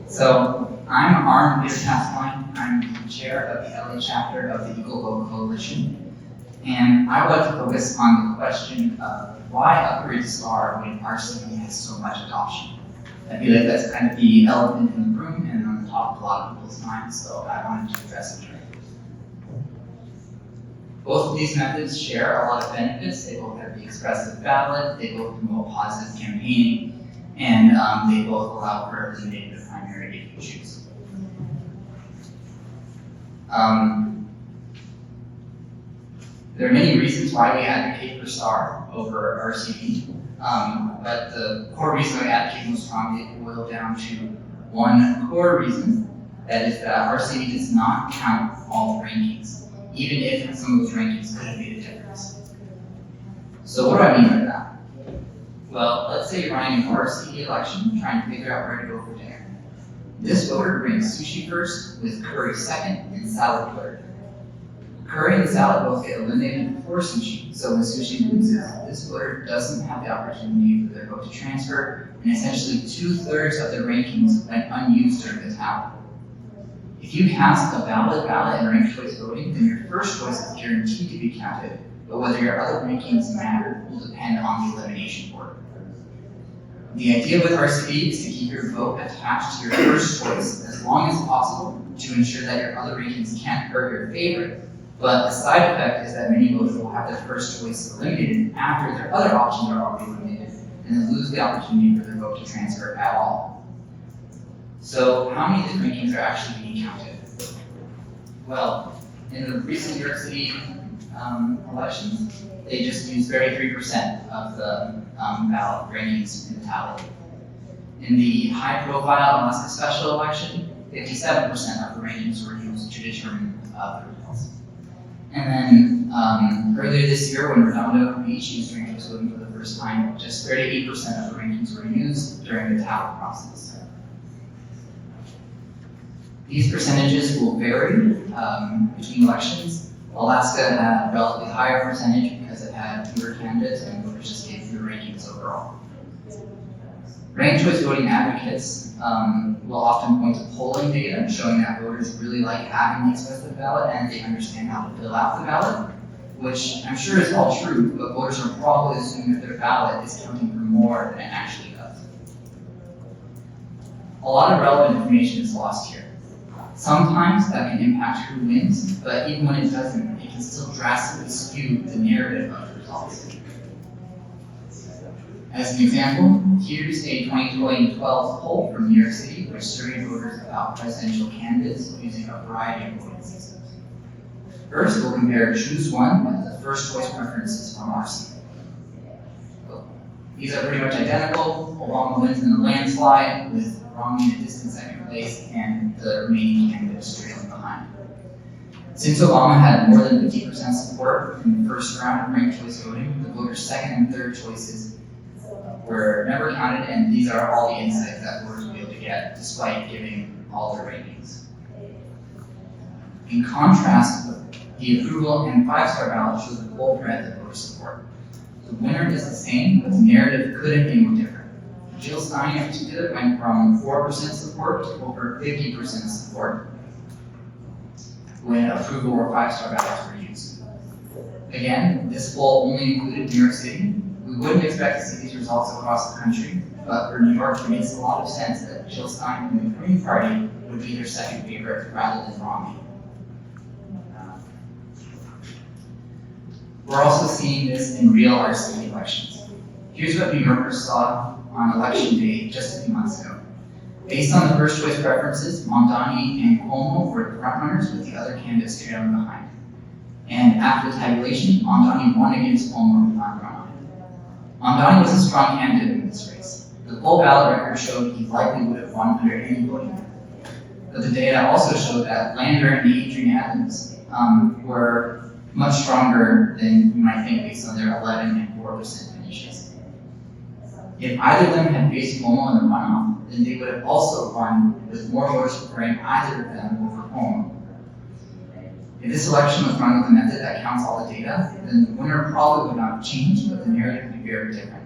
So, I'm armed with task line. I'm the chair of the LA chapter of the Equal Vote Coalition. And I would like to focus on the question of why upgrade STAR when RCV has so much adoption. I feel like that's kind of the elephant in the room and on the top of a lot of people's minds, so I wanted to address it. Both of these methods share a lot of benefits. They both have the expressive ballot, they both promote positive campaigning, and they both allow for eliminating the primary if you choose. There are many reasons why we advocate for STAR over RCV, but the core reason we advocate most strongly boils down to one core reason, that is that RCV does not count all the rankings, even if some of those rankings could have made a difference. So what do I mean by that? Well, let's say you're running an RCV election, trying to figure out where to go for dinner. This voter brings sushi first, with curry second, and salad third. Curry and salad both get eliminated before sushi, so when sushi loses, this voter doesn't have the opportunity for their vote to transfer, and essentially 2/3 of the rankings went unused during the tally. If you cast a valid ballot in ranked choice voting, then your first choice is guaranteed to be counted, but whether your other rankings matter will depend on the elimination order. The idea with RCV is to keep your vote attached to your first choice as long as possible to ensure that your other rankings can't hurt your favorite. But the side effect is that many voters will have their first choice eliminated after their other options are already eliminated, and then lose the opportunity for their vote to transfer at all. So how many of these rankings are actually being counted? Well, in the recent New York City elections, they just used 33% of the ballot rankings in the tally. In the high-profile Alaska special election, 57% of the rankings were used to determine the results. And then earlier this year, when Redondo Beach used ranked choice voting for the first time, just 38% of the rankings were used during the tally process. These percentages will vary between elections. Alaska had a relatively higher percentage because it had fewer candidates and voters just gave fewer rankings overall. Ranked choice voting advocates will often point to polling data showing that voters really like having the expressive ballot and they understand how to fill out the ballot, which I'm sure is all true, but voters are probably assuming that their ballot is counting for more than it actually does. A lot of relevant information is lost here. Sometimes that can impact who wins, but even when it doesn't, it can still drastically skew the narrative of the results. As an example, here's a 2012 poll from New York City which surveyed voters about presidential candidates using a variety of voting systems. First, we'll compare Choose One with the first choice preferences from RCV. These are pretty much identical. Obama wins in a landslide, with Romney in a distant second place, and the remaining candidates trailing behind. Since Obama had more than 50% support in the first round of ranked choice voting, the voters' second and third choices were never counted, and these are all the insights that voters will be able to get despite giving all their rankings. In contrast, the approval and five-star ballot show the full breadth of voter support. The winner is the same, but the narrative couldn't be more different. Jill Stein in particular went from 4% support to over 50% support when approval or five-star ballots were used. Again, this poll only included New York City. We wouldn't expect to see these results across the country, but for New York, it makes a lot of sense that Jill Stein from the Green Party would be their second favorite rather than Romney. We're also seeing this in real RCV elections. Here's what New Yorkers saw on election day just a few months ago. Based on the first choice preferences, Mondani and Cuomo were the frontrunners with the other candidates trailing behind. And after the tabulation, Mondani won against Cuomo in the runoff. Mondani was a strong candidate in this race. The full ballot record showed he likely would have won under any voting method. But the data also showed that Lander and Adrian Adams were much stronger than you might think based on their 11 and 4% finishes. If either of them had faced Cuomo in the runoff, then they would have also won with more voters preferring either of them over Cuomo. If this election was run with a method that counts all the data, then the winner probably would not have changed, but the narrative would be very different.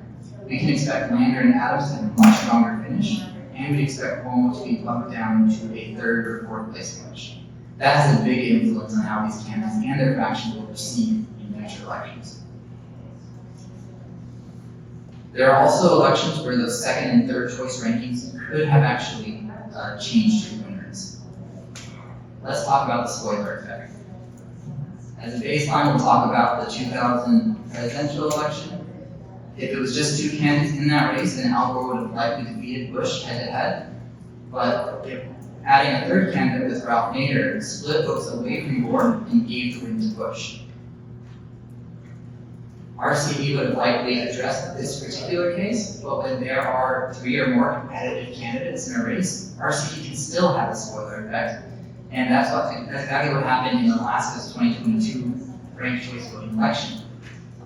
We can expect Lander and Adams to have a much stronger finish, and we expect Cuomo to be bumped down to a third or fourth place election. That has a big influence on how these candidates and their factions will proceed in future elections. There are also elections where the second and third choice rankings could have actually changed to winners. Let's talk about the spoiler effect. As a baseline, we'll talk about the 2000 presidential election. If it was just two candidates in that race, then Al Gore would have likely defeated Bush head-to-head. But if adding a third candidate with Ralph Nader split votes away from Gore and gave the win to Bush. RCV would have likely addressed this particular case, but when there are 3 or more competitive candidates in a race, RCV can still have a spoiler effect. And that's exactly what happened in Alaska's 2022 ranked choice voting election.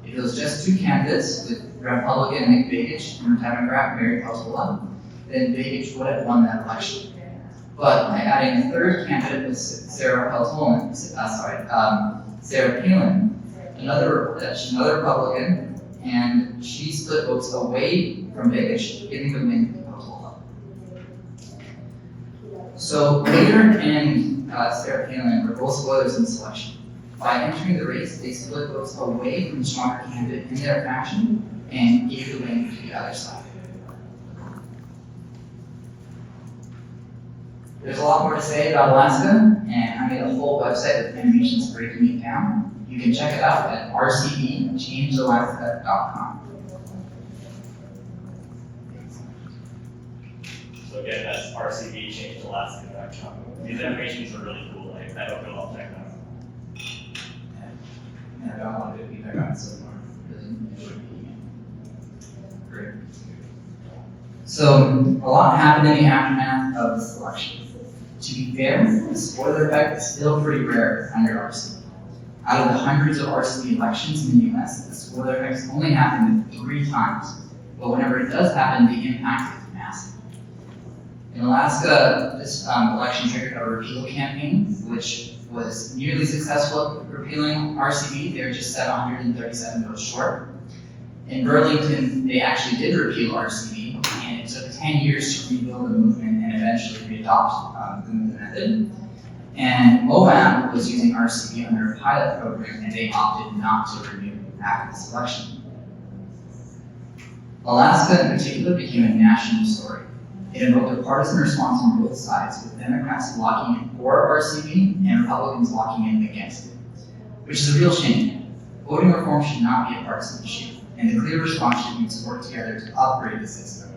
If it was just 2 candidates with Republican Nick Begich and Democrat Mary Peltola, then Begich would have won that election. But by adding a third candidate with Sarah Palin, another Republican, and she split votes away from Begich, giving the win to Peltola. So Nader and Sarah Palin were both spoilers in this election. By entering the race, they split votes away from the stronger candidate in their faction and gave the win to the other side. There's a lot more to say about Alaska, and I made a whole website with animations breaking it down. You can check it out at rcvchangealaska.com. So again, that's RCVChangeAlaska.com. These animations are really cool. I hope you'll all check them out. And I don't want to be back on so far. Really enjoyed being it. Great. So a lot happened in the aftermath of this election. To be fair, the spoiler effect is still pretty rare under RCV. Out of the hundreds of RCV elections in the US, the spoiler effects only happened 3 times. But whenever it does happen, the impact is massive. In Alaska, this election triggered a repeal campaign, which was nearly successful at repealing RCV. They were just 737 votes short. In Burlington, they actually did repeal RCV, and it took 10 years to rebuild the movement and eventually re-adopt the method. And Moab was using RCV under a pilot program, and they opted not to renew after this election. Alaska, in particular, became a national story. It invoked a partisan response on both sides, with Democrats locking in for RCV and Republicans locking in against it, which is a real shame. Voting reform should not be a partisan issue, and the clear response should be to work together to upgrade the system.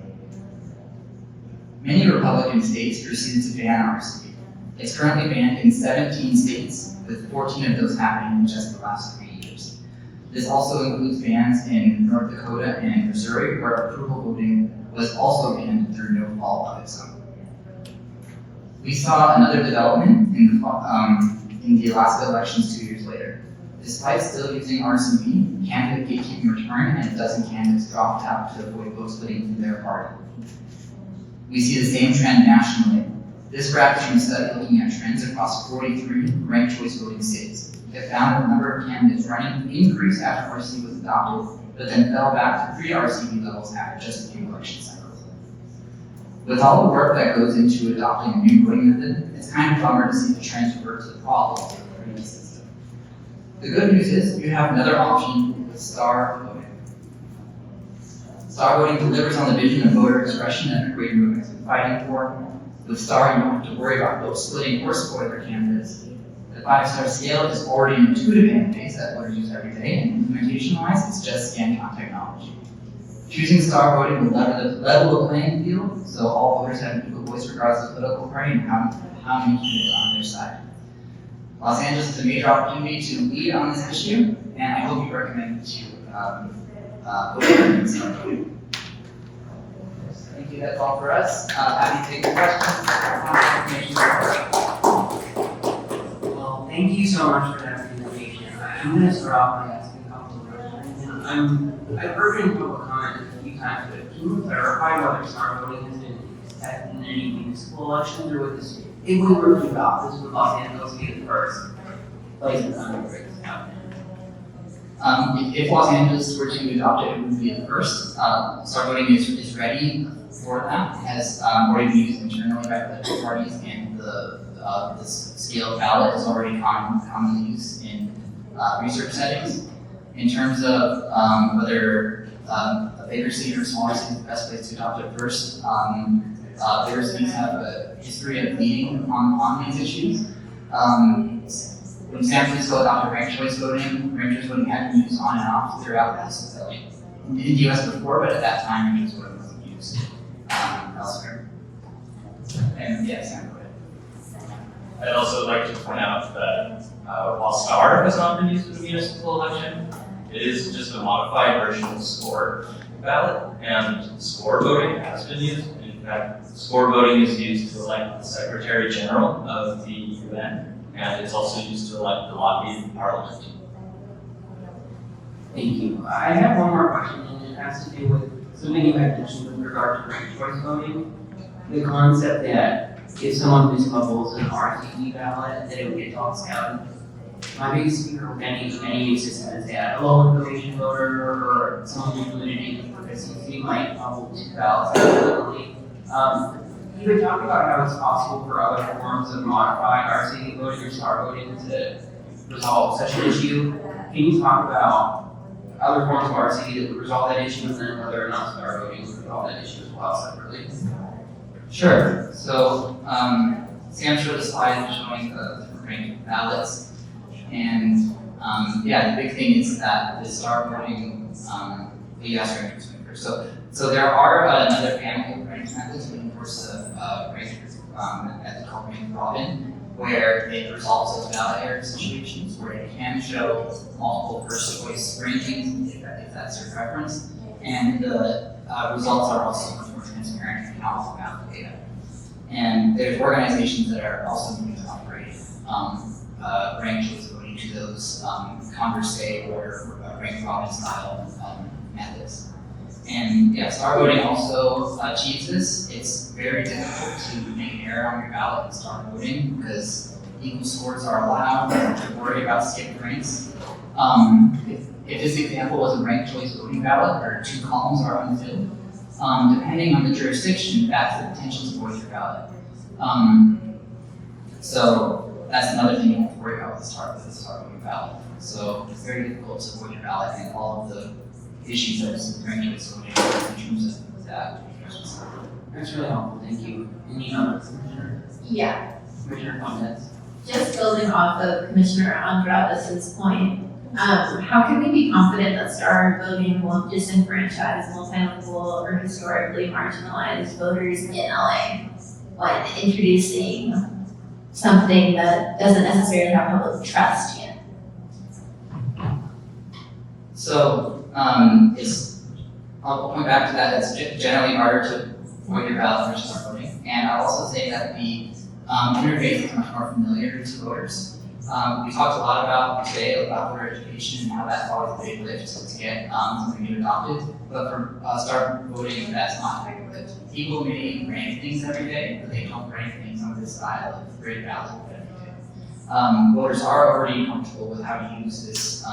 Many Republican states proceeded to ban RCV. It's currently banned in 17 states, with 14 of those happening in just the last 3 years. This also includes bans in North Dakota and Missouri, where approval voting was also banned through no fault of its own. We saw another development in the Alaska elections 2 years later. Despite still using RCV, candidate gatekeeping returned and a dozen candidates dropped out to avoid vote splitting in their party. We see the same trend nationally. This graph is from a study looking at trends across 43 ranked choice voting states. It found that the number of candidates running increased after RCV was adopted, but then fell back to pre-RCV levels after just a few election cycles. With all the work that goes into adopting a new voting method, it's kind of a bummer to see the trends revert to the problems of the previous system. The good news is you have another option with star voting. Star voting delivers on the vision of voter expression that the Great Movement has been fighting for. With star, you don't have to worry about vote splitting or spoiler candidates. The 5-star scale is already an intuitive interface that voters use every day, and implementation-wise, it's just scan count technology. Choosing star voting will level the playing field, so all voters have an equal voice regardless of political party and how many candidates are on their side. Los Angeles is a major opportunity to lead on this issue, and I hope you recommend to vote for star voting. Thank you, that's all for us. Happy to take your questions. Well, thank you so much for that presentation. I'm going to start off by asking a couple of questions. I've heard in public comment a few times, but can you clarify whether star voting has been tested in any municipal elections, or would this, if we were to adopt this, would Los Angeles be the first place in the country to break this out? If Los Angeles were to adopt it, it would be the first. Star voting is ready for that has already been used internally by political parties, and this scale ballot is already commonly used in research settings. In terms of whether a bigger city or a smaller city is the best place to adopt it first, bigger cities have a history of leading on these issues. When San Francisco adopted ranked choice voting had been used on and off throughout in the US before, but at that time ranked choice voting wasn't used elsewhere. And yeah, Sam, go ahead. I'd also like to point out that while STAR has not been used in the municipal election, it is just a modified version of SCORE ballot, and SCORE voting has been used. In fact, SCORE voting is used to elect the Secretary General of the UN, and it's also used to elect the lobby in Parliament. Thank you. I have one more question, and it has to do with something you had mentioned with regard to ranked choice voting. The concept that if someone misbubbles an RCV ballot, that it would get tossed out. My biggest fear with any system is that a low information voter or someone who's limited in proficiency might bubble two ballots accidentally. You had talked about how it's possible for other forms of modified RCV voting or STAR voting to resolve such an issue. Can you talk about other forms of RCV that would resolve that issue, and then whether or not STAR voting would resolve that issue as well separately? Sure. So Sam showed a slide showing the different ranked ballots, and yeah, the big thing is that the STAR voting, you asked ranked choice voting first. So there are another family of ranked methods. We enforce the ranked method called ranked robin, where it resolves those ballot error situations where it can show multiple first choice rankings if that's your preference, and the results are also much more transparent and also ballot data. And there's organizations that are also going to operate ranked choice voting to those Converse or ranked robin style methods. And yeah, STAR voting also achieves this. It's very difficult to make an error on your ballot in STAR voting because equal scores are allowed. Don't worry about skipped ranks. If this example was a ranked choice voting ballot where two columns are unfilled, depending on the jurisdiction, that's the potential to void your ballot. So that's another thing you have to worry about with the STAR voting ballot. So it's very difficult to void your ballot and all of the issues that is ranked choice voting in terms of that. That's really helpful, thank you. Any comments, Commissioner? Yeah, Commissioner comments? just building off of Commissioner Andrades' point, how can we be confident that STAR voting won't disenfranchise multilingual or historically marginalized voters in LA when introducing something that doesn't necessarily have public trust yet? So I'll point back to that. It's generally harder to void your ballot versus STAR voting, and I'll also say that the interface is much more familiar to voters. We talked a lot about today about voter education and how that's always a big lift to get something new adopted. But for STAR voting, that's not a big lift. People may rank things every day, but they don't rank things on this style of grid ballot every day. Voters are already comfortable with how to use this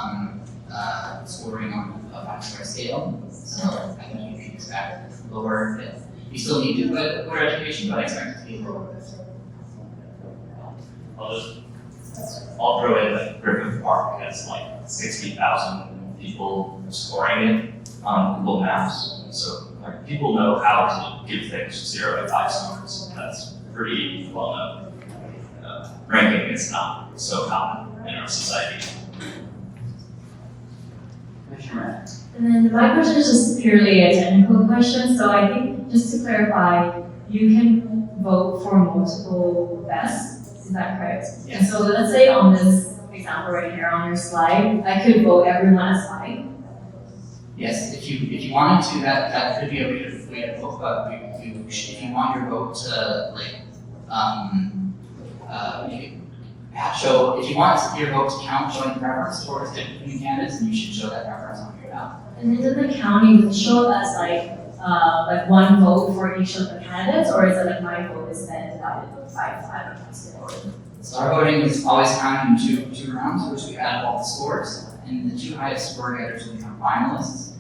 scoring on a 5-star scale. So I think you can expect lower. You still need to put voter education, but I expect it to be lower. I'll throw in like Griffith Park has like 60,000 people scoring it on Google Maps. So like people know how to give things 0 to 5 stars. That's pretty well known. Ranking is not so common in our society. And then my question is just purely a technical question. So I think just to clarify, you can vote for multiple vests. Is that correct? Yes. And so let's say on this example right here on your slide, I could vote everyone as fine. Yes, if you wanted to, that could be a way to vote. But if you want your vote to show, if you want your vote to count showing preference towards different candidates, then you should show that preference on your ballot. And then does the counting show up as like one vote for each of the candidates, or is it like my vote is then divided by 5 across the board? STAR voting is always counted in two rounds, which we add all the scores, and the 2 highest score getters will become finalists,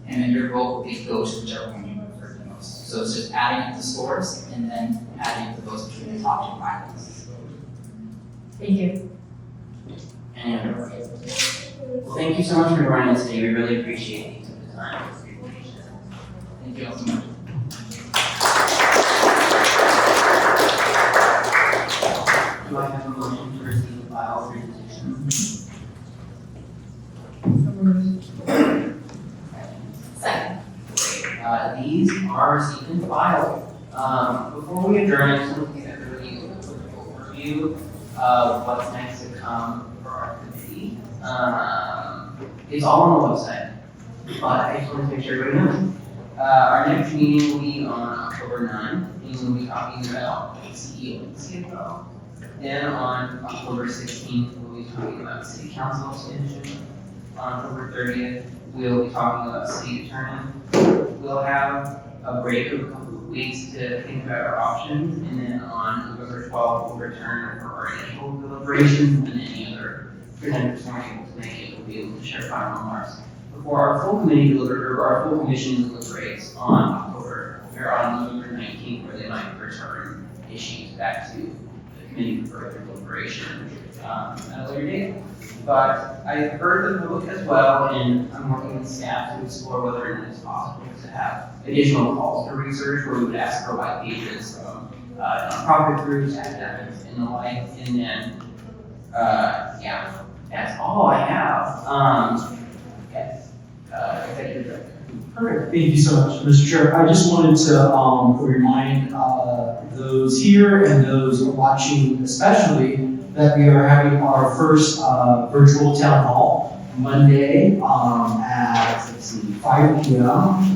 and then your vote will go to whichever one you prefer the most. So it's just adding up the scores and then adding up the votes between the top two finalists. Thank you. Any other questions? Well, thank you so much for joining us today. We really appreciate you took the time for this presentation. Thank you all so much. Do I have a motion to receive the file presentation? Second. These are received and filed. Before we adjourn, I just want to give everybody a quick overview of what's next to come for our committee. It's all on the website, but I just want to make sure everybody knows. Our next meeting will be on October 9th, and we'll be talking about CEO and CFO. Then on October 16th, we'll be talking about city council extension. On October 30th, we'll be talking about city attorney. We'll have a break of a couple of weeks to think about our options, and then on November 12th, we'll return for our initial deliberations, and any other presenters weren't able to make it, we'll be able to share final remarks before our full committee our full commission deliberates on November 19th, where they might return issues back to the committee for further deliberation at a later date. But I've heard the public as well, and I'm working with staff to explore whether or not it's possible to have additional calls for research where we would ask for white pages from nonprofit groups, academics, and the like. And then, yeah, that's all I have. Yes, Executive Director. Perfect, thank you so much, Mr. Chair. I just wanted to remind those here and those watching especially that we are having our first virtual town hall Monday at, let's see, 5 p.m.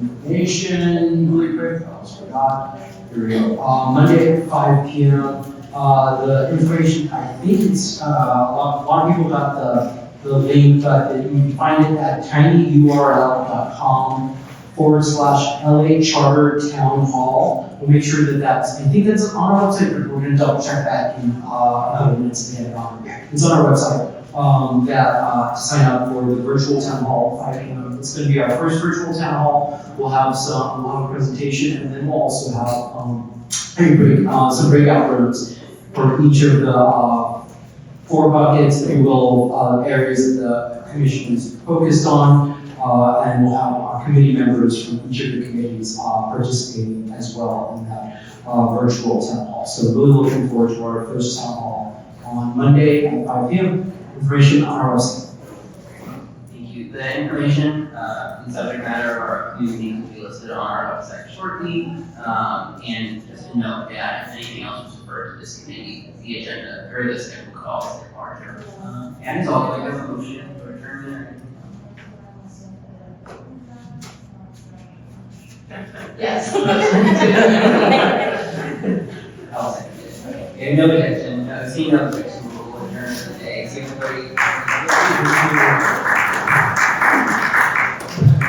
Information, really quick, I almost forgot. Here we go. Monday at 5 p.m. The information, I think it's, a lot of people got the link, but you can find it at tinyurl.com/LA Charter Town Hall. We'll make sure that that's, I think that's on our website, but we're going to double check that in a couple minutes to get it on. It's on our website to sign up for the virtual town hall at 5 p.m. It's going to be our first virtual town hall. We'll have a long presentation, and then we'll also have some breakout rooms for each of the 4 buckets, if you will, areas that the commission is focused on, and we'll have our committee members from each of the committees participating as well in that virtual town hall. So really looking forward to our first town hall on Monday at 5 p.m. Information on our website. Thank you. The information and subject matter of our community will be listed on our website shortly. And just to note that if anything else was referred to this committee, the agenda or the scheduled calls are larger. And as always, I have a motion to adjourn there. Yes. I'll second it. Okay, no objection. Seeing no objection.